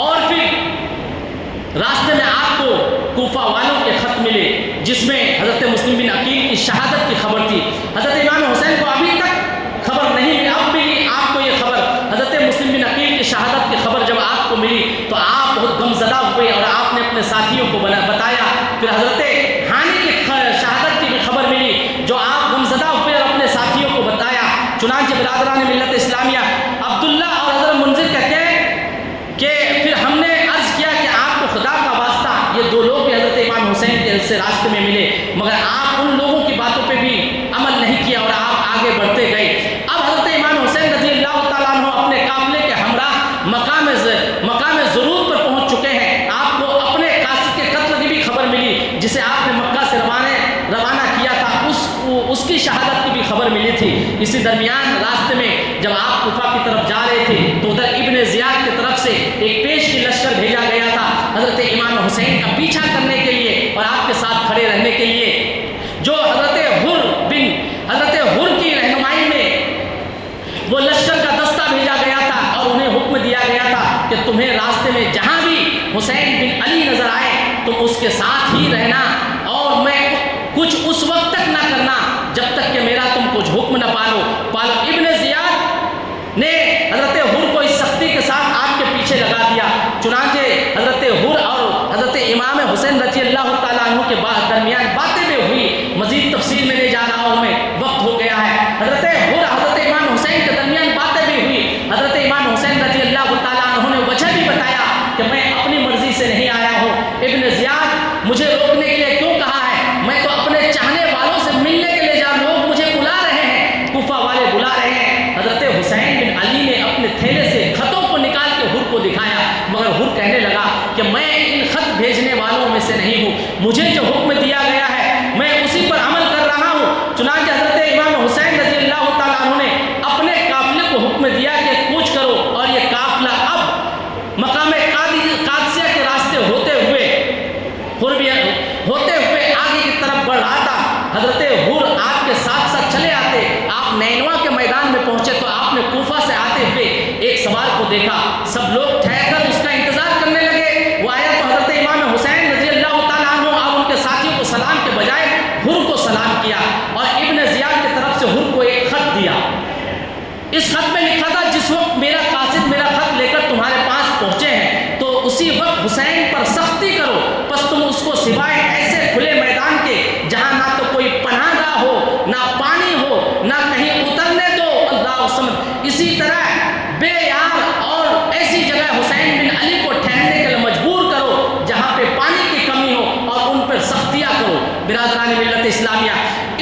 S2: اور پھر راستے میں آپ کو کوفہ والوں کے خط ملے جس میں حضرت مسلم بن عقیل کی شہادت کی خبر تھی۔ حضرت امام حسین کو ابھی تک خبر نہیں ملی، اب ملی آپ کو یہ خبر۔ حضرت مسلم بن عقیل کی شہادت کی خبر جب آپ کو ملی تو آپ بہت غمزدہ ہوئے اور آپ نے اپنے ساتھیوں کو بتایا۔ پھر حضرت ہانی کی شہادت کی بھی خبر ملی جو آپ غمزدہ ہوئے اور اپنے ساتھیوں کو بتایا۔ چنانچہ برادران ملت اسلامیہ عبداللہ اور حضرت منذر کہتے ہیں کہ پھر ہم نے عرض کیا کہ آپ کو خدا کا واسطہ، یہ دو لوگ بھی حضرت امام حسین کے سے راستے میں ملے مگر آپ ان لوگوں کی باتوں پہ بھی عمل نہیں کیا اور آپ آگے بڑھتے گئے۔ اب حضرت امام حسین رضی اللہ تعالیٰ عنہ اپنے قافلے کے ہمراہ مقام ضرور پر پہنچ چکے ہیں۔ آپ کو اپنے قاصد کے قتل کی بھی خبر ملی جسے آپ نے مکہ سے روانہ کیا تھا، اس کی شہادت کی بھی خبر ملی تھی۔ اسی درمیان راستے میں جب آپ کوفہ کی طرف جا رہے تھے تو ادھر ابن زیاد کی طرف سے ایک پیش کی لشکر بھیجا گیا تھا حضرت امام حسین کا پیچھا کرنے کے لیے اور آپ کے ساتھ کھڑے رہنے کے لیے، جو حضرت حر کی رہنمائی میں وہ لشکر کا دستہ بھیجا گیا تھا اور انہیں حکم دیا گیا تھا کہ تمہیں راستے میں جہاں بھی حسین بن علی نظر آئے تم اس کے ساتھ ہی رہنا اور میں کچھ اس وقت تک نہ کرنا جب تک کہ میرا تم کچھ حکم نہ پالو۔ ابن زیاد نے حضرت حر کو اس سختی کے ساتھ آپ کے پیچھے لگا دیا۔ چنانچہ حضرت حر اور حضرت امام حسین رضی اللہ تعالیٰ عنہ کے درمیان باتیں بھی ہوئی، مزید تفصیل میں لے جا رہا ہوں میں، وقت ہو گیا ہے۔ حضرت حر حضرت امام حسین کے درمیان باتیں بھی ہوئی، حضرت امام حسین رضی اللہ تعالیٰ عنہ نے وجہ بھی بتایا کہ میں اپنی مرضی سے نہیں آیا ہوں، ابن زیاد مجھے روکنے کے لیے کیوں کہا ہے، میں تو اپنے چاہنے والوں سے ملنے کے لیے لوگ مجھے بلا رہے ہیں، کوفہ والے بلا رہے ہیں۔ حضرت حسین بن علی نے اپنے تھیلے سے خطوں کو نکال کے حر کو دکھایا مگر حر کہنے لگا کہ میں ان خط بھیجنے والوں میں سے نہیں ہوں، مجھے جو حکم دیا گیا ہے میں اسی پر عمل کر رہا ہوں۔ چنانچہ حضرت امام حسین رضی اللہ تعالیٰ عنہ نے اپنے قافلے کو حکم دیا کہ کوچ کرو اور یہ قافلہ اب مقام قادسیہ کے راستے ہوتے ہوئے آگے کی طرف بڑھ رہا تھا۔ حضرت حر آپ کے ساتھ ساتھ چلے آتے، آپ نینوا کے میدان میں پہنچے تو آپ نے کوفہ سے آتے ہوئے ایک سوار کو دیکھا، سب لوگ ٹھہر کر اس کا انتظار کرنے لگے، وہ آیا تو حضرت امام حسین رضی اللہ تعالیٰ عنہ آپ ان کے ساتھیوں کو سلام کے بجائے حر کو سلام کیا اور ابن زیاد کی طرف سے حر کو ایک خط دیا۔ اس خط میں لکھا تھا جس وقت میرا قاصد میرا خط لے کر تمہارے پاس پہنچے ہیں تو اسی وقت حسین پر سختی کرو، پس تم اس کو سوائے ایسے کھلے میدان کے جہاں نہ تو کوئی پناہ گاہ ہو، نہ پانی ہو، نہ کہیں اترنے دو، اللہ سمجھ، اسی طرح بے یار اور ایسی جگہ حسین بن علی کو ٹھہرنے کے لیے مجبور کرو جہاں پہ پانی کی کمی ہو اور برادران ملت اسلامیہ،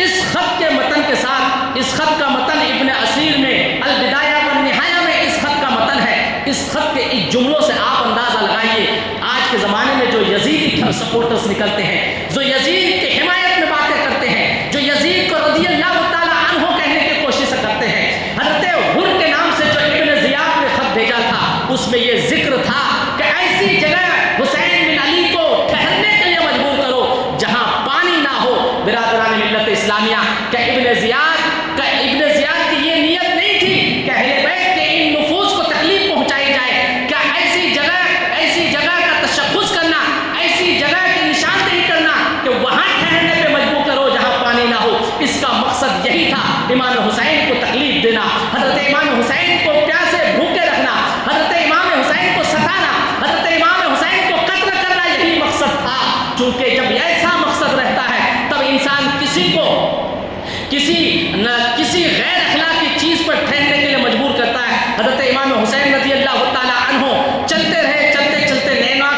S2: اس خط کے متن کے ساتھ، اس خط کا متن ابن اسیر میں البدایہ والنہایہ میں اس خط کا متن ہے، اس خط کے اس جملوں سے آپ اندازہ لگائیے آج کے زمانے میں جو یزیدی سپورٹرز نکلتے ہیں، جو یزید کی حمایت میں باتیں کرتے ہیں، جو یزید کو رضی اللہ تعالیٰ عنہ کہنے کی کوشش کرتے ہیں، حضرت حر کے نام سے جو ابن زیاد نے خط بھیجا تھا اس میں یہ ذکر تھا کہ ایسی جگہ حسین بن علی کو ٹھہرنے کے لیے مجبور کرو جہاں پانی نہ ہو۔ برادران ملت اسلامیہ، کہ ابن زیاد کی یہ نیت نہیں تھی کہ اہل بیت کے ان نفوس کو تکلیف پہنچائی جائے، کیا ایسی جگہ کا تشخص کرنا، ایسی جگہ کی نشاندہی کرنا کہ وہاں ٹھہرنے پہ مجبور کرو جہاں پانی نہ ہو، اس کا مقصد یہی تھا، امام حسین کو تکلیف دینا، حضرت امام حسین کو پیاسے بھوکے رکھنا، حضرت امام حسین کو ستانا، حضرت امام حسین کو قتل کرنا، یہی مقصد تھا۔ چونکہ جب ایسا مقصد رہتا ہے تب انسان کسی غیر اخلاقی چیز پر ٹھہرنے کے لیے مجبور کرتا ہے۔ حضرت امام حسین رضی اللہ تعالیٰ عنہ چلتے رہے، چلتے نینوا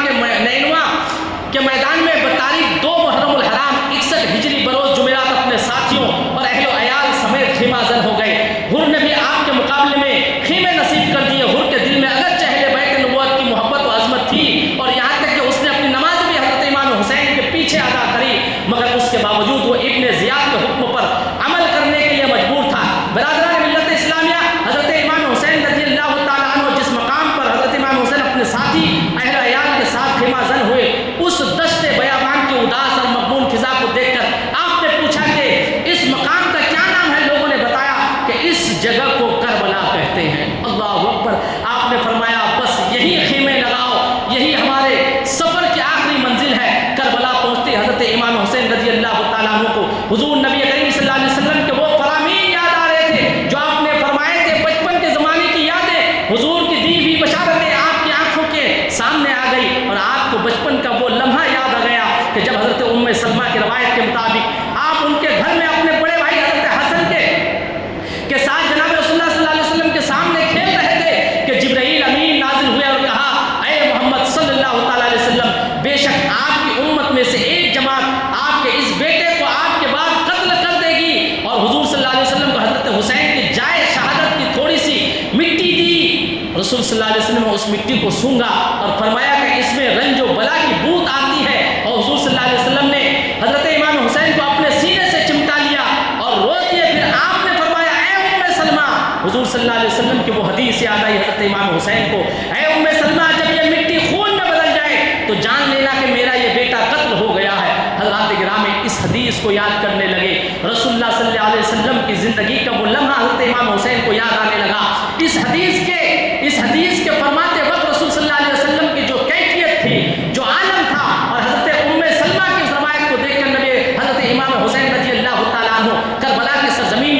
S2: کے میدان میں بتاریخ 2 محرم الحرام 61 ہجری بروز جمعرات اپنے ساتھیوں اور اہل و عیال سمیت خیمہ زن ہو گئے۔ حر نے بھی آپ کے مقابلے میں خیمے نصیب کر دیے۔ حر کے دل میں اگرچہ اہل بیت نبوت کی محبت و عظمت تھی اور یہاں تک کہ اس نے اپنی نماز بھی حضرت امام حسین کے پیچھے ادا کری، مگر اس کے باوجود وہ ابن زیاد کے حکم پر عمل کرنے کے لیے مجبور تھا۔ برادران ملت اسلامیہ، حضرت امام حسین رضی اللہ تعالیٰ عنہ جس مقام پر حضرت امام حسین اپنے ساتھی اہل عیال کے ساتھ خیمہ زن ہوئے، اس دشت بیابان کی اداس اور مغموم فضا کو دیکھ کر آپ نے پوچھا کہ اس مقام کا کیا نام ہے؟ لوگوں نے بتایا کہ اس جگہ کو کربلا کہتے ہیں۔ اللہ اکبر! آپ نے فرمایا بس یہی خیمے لگاؤ، یہی ہمارے سفر کی آخری منزل ہے۔ کربلا پہنچتے حضرت امام حسین رضی اللہ تعالیٰ عنہ کو حضور نبی کریم صلی اللہ علیہ وسلم کے وہ فرامین یاد آ رہے تھے جو آپ نے فرمائے تھے، بچپن کے زمانے کی یادیں، حضور کی دی ہوئی بشارتیں آپ کی آنکھوں کے سامنے آ گئی اور آپ کو بچپن کا وہ لمحہ یاد آ گیا کہ جب حضرت ام سلمہ کی روایت کے مطابق آپ ان کے گھر میں اپنے بڑے بھائی حضرت حسن کے ساتھ جناب رسول اللہ صلی اللہ علیہ وسلم کے سامنے کھیل رہے تھے کہ جبرائیل امین نازل ہوئے اور کہا، اے محمد صلی اللہ تعالیٰ علیہ وسلم، بے شک آپ کی امت میں سے ایک جماعت آپ کے اس بیٹے کو آپ کے بعد قتل کر دے گی، اور حضور صلی اللہ علیہ وسلم کو حضرت حسین کی جائے شہادت کی تھوڑی سی مٹی دی۔ رسول صلی اللہ علیہ وسلم نے اس مٹی کو سونگا اور فرمایا کہ اس میں رنج و بلا کی بوت آتی ہے، اور حضور صلی اللہ علیہ وسلم نے حضرت امام حسین کو اپنے سینے سے چمٹا لیا اور رو دیے۔ پھر آپ نے فرمایا، اے ام سلمہ، حضور صلی اللہ علیہ وسلم کی وہ حدیث یاد آئی حضرت امام حسین کو، اے ام سلمہ، جب یہ مٹی خون میں بدل جائے تو جان لینا کہ میرا یہ بیٹا قتل ہو گیا ہے۔ حضرات گرامی اس حدیث کو یاد کرنے لگے، رسول اللہ صلی اللہ علیہ وسلم کی زندگی کا وہ لمحہ حضرت امام حسین کو یاد آنے لگا۔ اس حدیث کے فرماتے وقت رسول صلی اللہ علیہ وسلم کی جو کیفیت تھی، جو عالم تھا، اور حضرت ام سلمہ کی اس روایت کو دیکھ کر نبی حضرت امام حسین رضی اللہ تعالیٰ عنہ کربلا کی سرزمین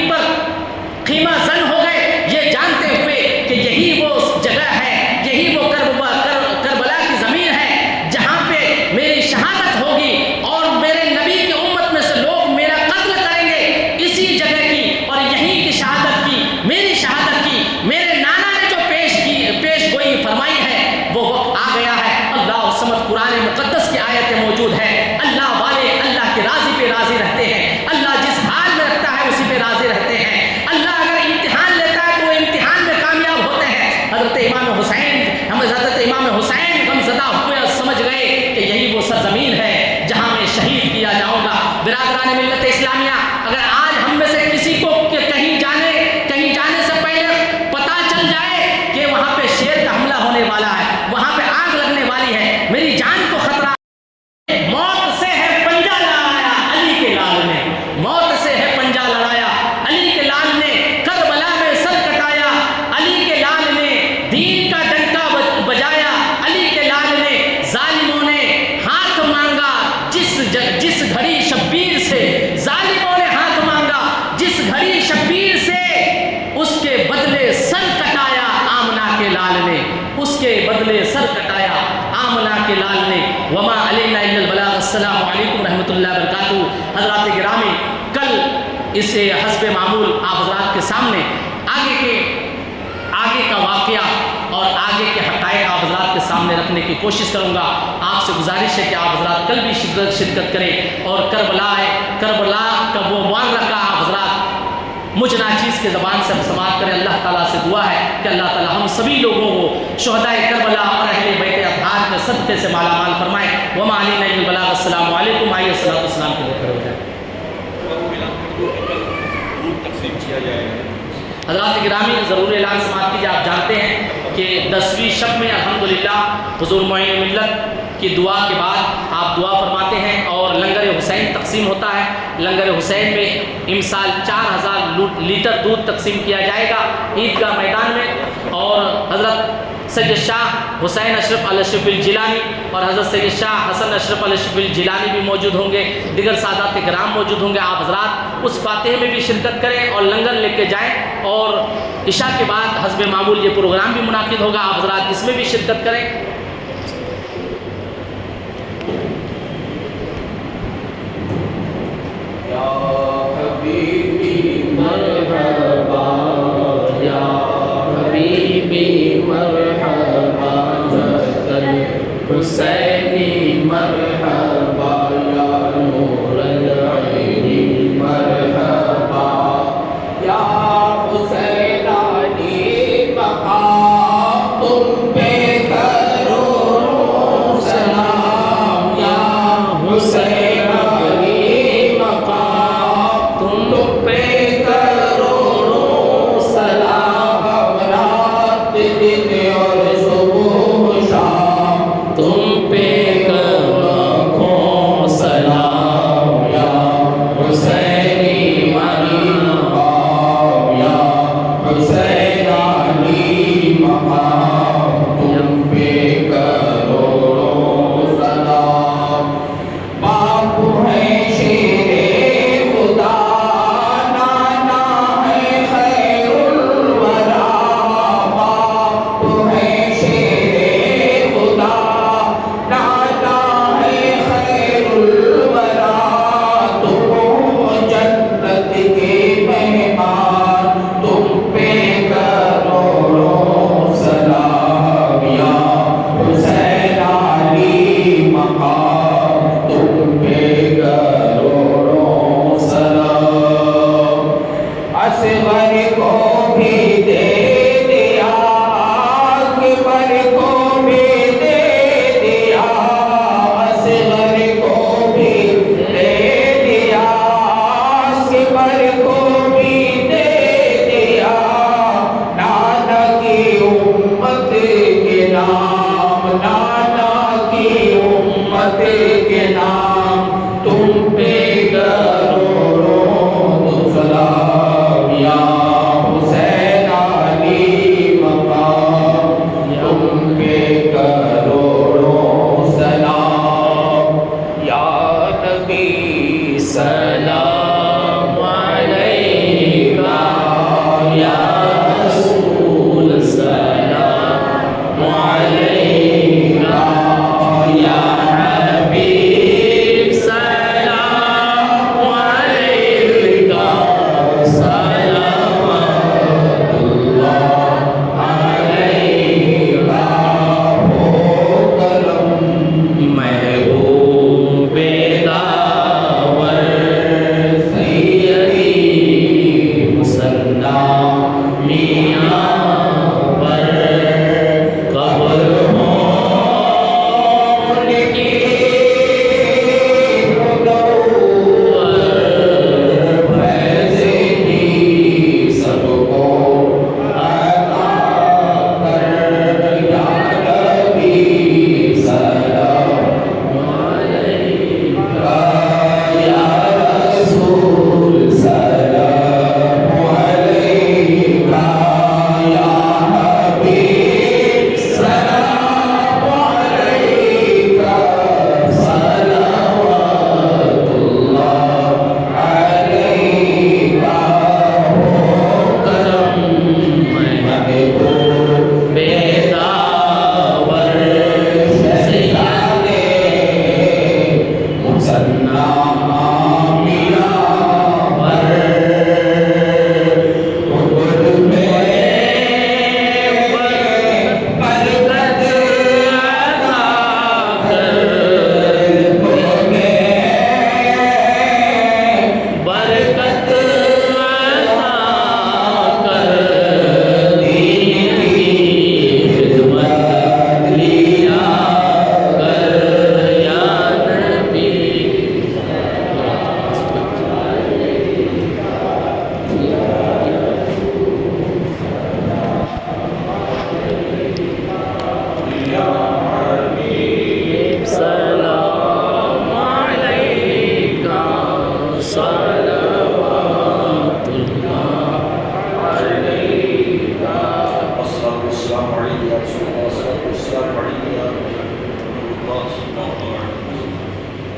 S2: پر خیمہ زن ہو گئے، یہ جانتے ہوئے کہ یہی وہ جگہ ہے، یہی وہ کربلا کی زمین ہے جہاں پہ میری شہادت ہوگی اور میرے نبی کی امت میں سے لوگ میرا قتل کریں گے۔ اسی جگہ کی اور یہیں کی شہادت کی، میری شہادت کی، میرے نانا نے جو پیش گوئی فرمائی ہے، وہ وقت آ گیا ہے۔ اللہ الصمد قرآن مقدس کی آیتیں موجود ہے، اللہ والے اللہ کے راضی پہ راضی رہتے ہیں، اللہ جس حال میں رکھتا ہے اسی پہ راضی رہتے ہیں، اللہ اگر امتحان لیتا ہے تو وہ امتحان میں کامیاب ہوتے ہیں۔ حضرت امام حسین غمزدہ ہوئے اور سمجھ گئے کہ یہی وہ سرزمین ہے جہاں میں شہید کیا جاؤں گا۔ برادران ملت اسلامیہ، اگر آج ہم میں سے کسی کو کہیں جانے سے پہلے پتہ چل جائے کہ وہاں پہ شیر کا حملہ ہونے والا ہے، وہاں پہ آگ لگنے والی ہے، میری جان کو خطرہ، موت سے ہے پنجہ لڑایا علی کے لال نے، موت سے ہے پنجہ لڑایا علی کے لال نے، کربلا میں سر کٹایا علی کے لال نے، دین کا ڈنکا بجایا علی کے لال نے، ظالموں نے ہاتھ مانگا جس گھڑی شبیر سے، ظالموں نے ہاتھ مانگا جس گھڑی شبیر سے، اس کے بدلے سر کٹایا آمنہ کے لال نے، اس کے بدلے سر کٹایا آمنہ کے لال نے۔ وما علینا الا البلاغ۔ السلام علیکم رحمۃ اللہ وبرکاتہ۔ حضرات گرامی، کل اس حسب معمول آپ حضرات کے سامنے آگے کا واقعہ اور آگے آگے کے حقائق آپ حضرات کے سامنے رکھنے کی کوشش کروں گا۔ آپ سے گزارش ہے کہ آپ حضرات کل بھی شرکت کریں، اور کربلا کا وہ معرکہ آپ حضرات مجھ ناچیز کے زبان سے سماعت کریں۔ اللہ تعالیٰ سے دعا ہے کہ اللہ تعالیٰ ہم سبھی لوگوں کو شہدائے کربلا اور اہل بیت اطہار کے صدقے سے مالا مال فرمائے۔ وما علینا الا البلاغ۔ السلام علیکم۔ آئیے صلاۃ والسلام کے لیے کھڑے ہو جائیں۔
S3: تقسیم کیا جائے گا۔
S2: حضرات گرامی ضرور اعلان سماعت کیجیے۔ آپ جانتے ہیں کہ 10ویں شب میں الحمدللہ حضور معین ملت کی دعا کے بعد آپ دعا فرماتے ہیں اور لنگر حسین تقسیم ہوتا ہے۔ لنگر حسین میں امسال 4000 لیٹر دودھ تقسیم کیا جائے گا عیدگاہ میدان میں، اور حضرت سید شاہ حسین اشرف الاشرف الجیلانی اور حضرت سید شاہ حسن اشرف الاشرف الجیلانی بھی موجود ہوں گے، دیگر سادات کرام موجود ہوں گے۔ آپ حضرات اس فاتحے میں بھی شرکت کریں اور لنگر لے کے جائیں، اور عشاء کے بعد حسب معمول یہ پروگرام بھی منعقد ہوگا، آپ حضرات اس میں بھی شرکت کریں۔
S1: یا حبیبی مرحبا، یا حبیبی مرحبا، حسینی مرحبا، یا نور العین مرحبا، یا حسینانی مقام تم پہ کروڑوں سلام، یا حسینانی مقام تم پہ کروڑوں سلام، رات دن اور صبح شام تم پہ لاکھوں سلام، یا حسینی مقام، یا حسینانی مقام تم پہ کروڑوں سلام۔ باپ ہے شیر خدا، نانا ہے خیر الورا، باپ ہے شیر خدا، نانا ہے خیر الورا، تم جنت کے مہمان تم پہ کروڑوں سلام، یا حسین علی مقام تم پہ کروڑوں سلام۔ اصغر کو بھی دے دیا، اکبر کو بھی دے دیا، اصغر کو بھی دے دیا، اکبر کو بھی دے دیا، نانا کی امت کے نام، نانا کی امت کے نام تم پہ کروڑوں سلام، یا حسین علی مقام تم پہ کروڑوں سلام، یا نبی سلام علیکہ، یا رسول سلام علیکہ، یا حبیب سلام علیکہ، صلوات اللہ علیکہ، ہو کرم محبوب داور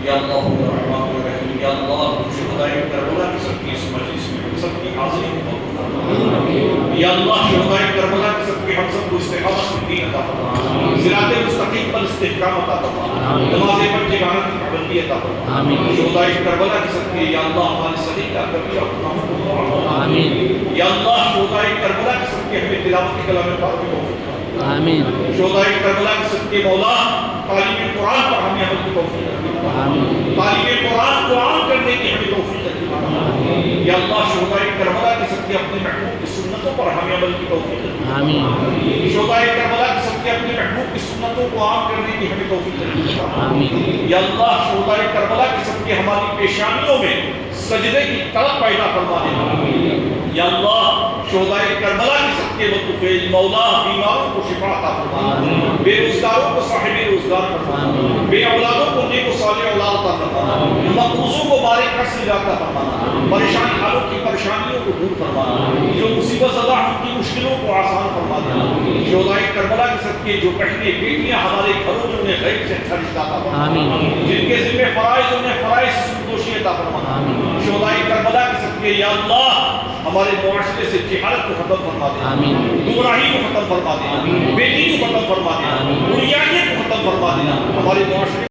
S3: یا اللہ الرحمن الرحیم، یا اللہ شہدائے کربلا کی سب کی اس مجلس میں ہم سب کی حاضری کو قبول فرما۔ یا اللہ شہدائے کربلا کی سب کے ہم سب کو استقامت کی دین عطا فرما، صراط مستقیم پر استحکام عطا فرما، نماز پڑھ کے گانت کی پابندی عطا فرما۔ شہدائے کربلا کی سب کے یا اللہ ہمارے صدیقہ کبیرہ گناہوں کو معاف فرما۔ یا اللہ شہدائے کربلا کی سب کے ہمیں تلاوت کلام پاک کی توفیق عطا فرما۔ شہدائے کربلا کی سب کے مولا تعلیم قرآن پر ہمیں عمل کی توفیق عطا فرما، تعلیم قرآن کو عام کرنے کی ہمیں توفیق عطا فرما۔ یا اللہ شہدائے کربلا کی سب کے اپنے محبوب کی سنتوں پر ہمیں عمل کی توفیق عطا فرما۔ شہدائے کربلا کی سب کے اپنے محبوب کی سنتوں کو عام کرنے کی ہمیں توفیق عطا فرما۔ یا اللہ شہدائے کربلا کی سب کے ہماری پیشانیوں میں سجدے کی طلب پیدا فرما دینا۔ یا اللہ شہدائے کربلا کی سب کے متفیل مولا بیماروں کو شفا عطا فرما، بے روزگاروں کو صاحب روزگار فرما، بے اولادوں کو نیک و صالح اولاد عطا فرما، مقروضوں کو بارک سے عطا فرما، پریشان حالوں کی پریشانیوں کو دور فرما، جو مصیبت زدہ ان کی مشکلوں کو آسان فرما دینا۔ شہدائے کربلا کی سب کے جو بہنیں بیٹیاں ہمارے گھروں میں انہیں غیب سے اچھا رشتہ عطا فرما، جن کے ذمہ فرائض انہیں فرائض سے سرگوشی عطا فرما۔ شہدائے کربلا کی سب کے یا اللہ ہمارے معاشرے سے جہالت کو ختم فرما دینا، گمراہی کو ختم فرما دینا، بے دینی کو ختم فرما دینا، بریانی کو ختم فرما دینا، ہمارے معاشرے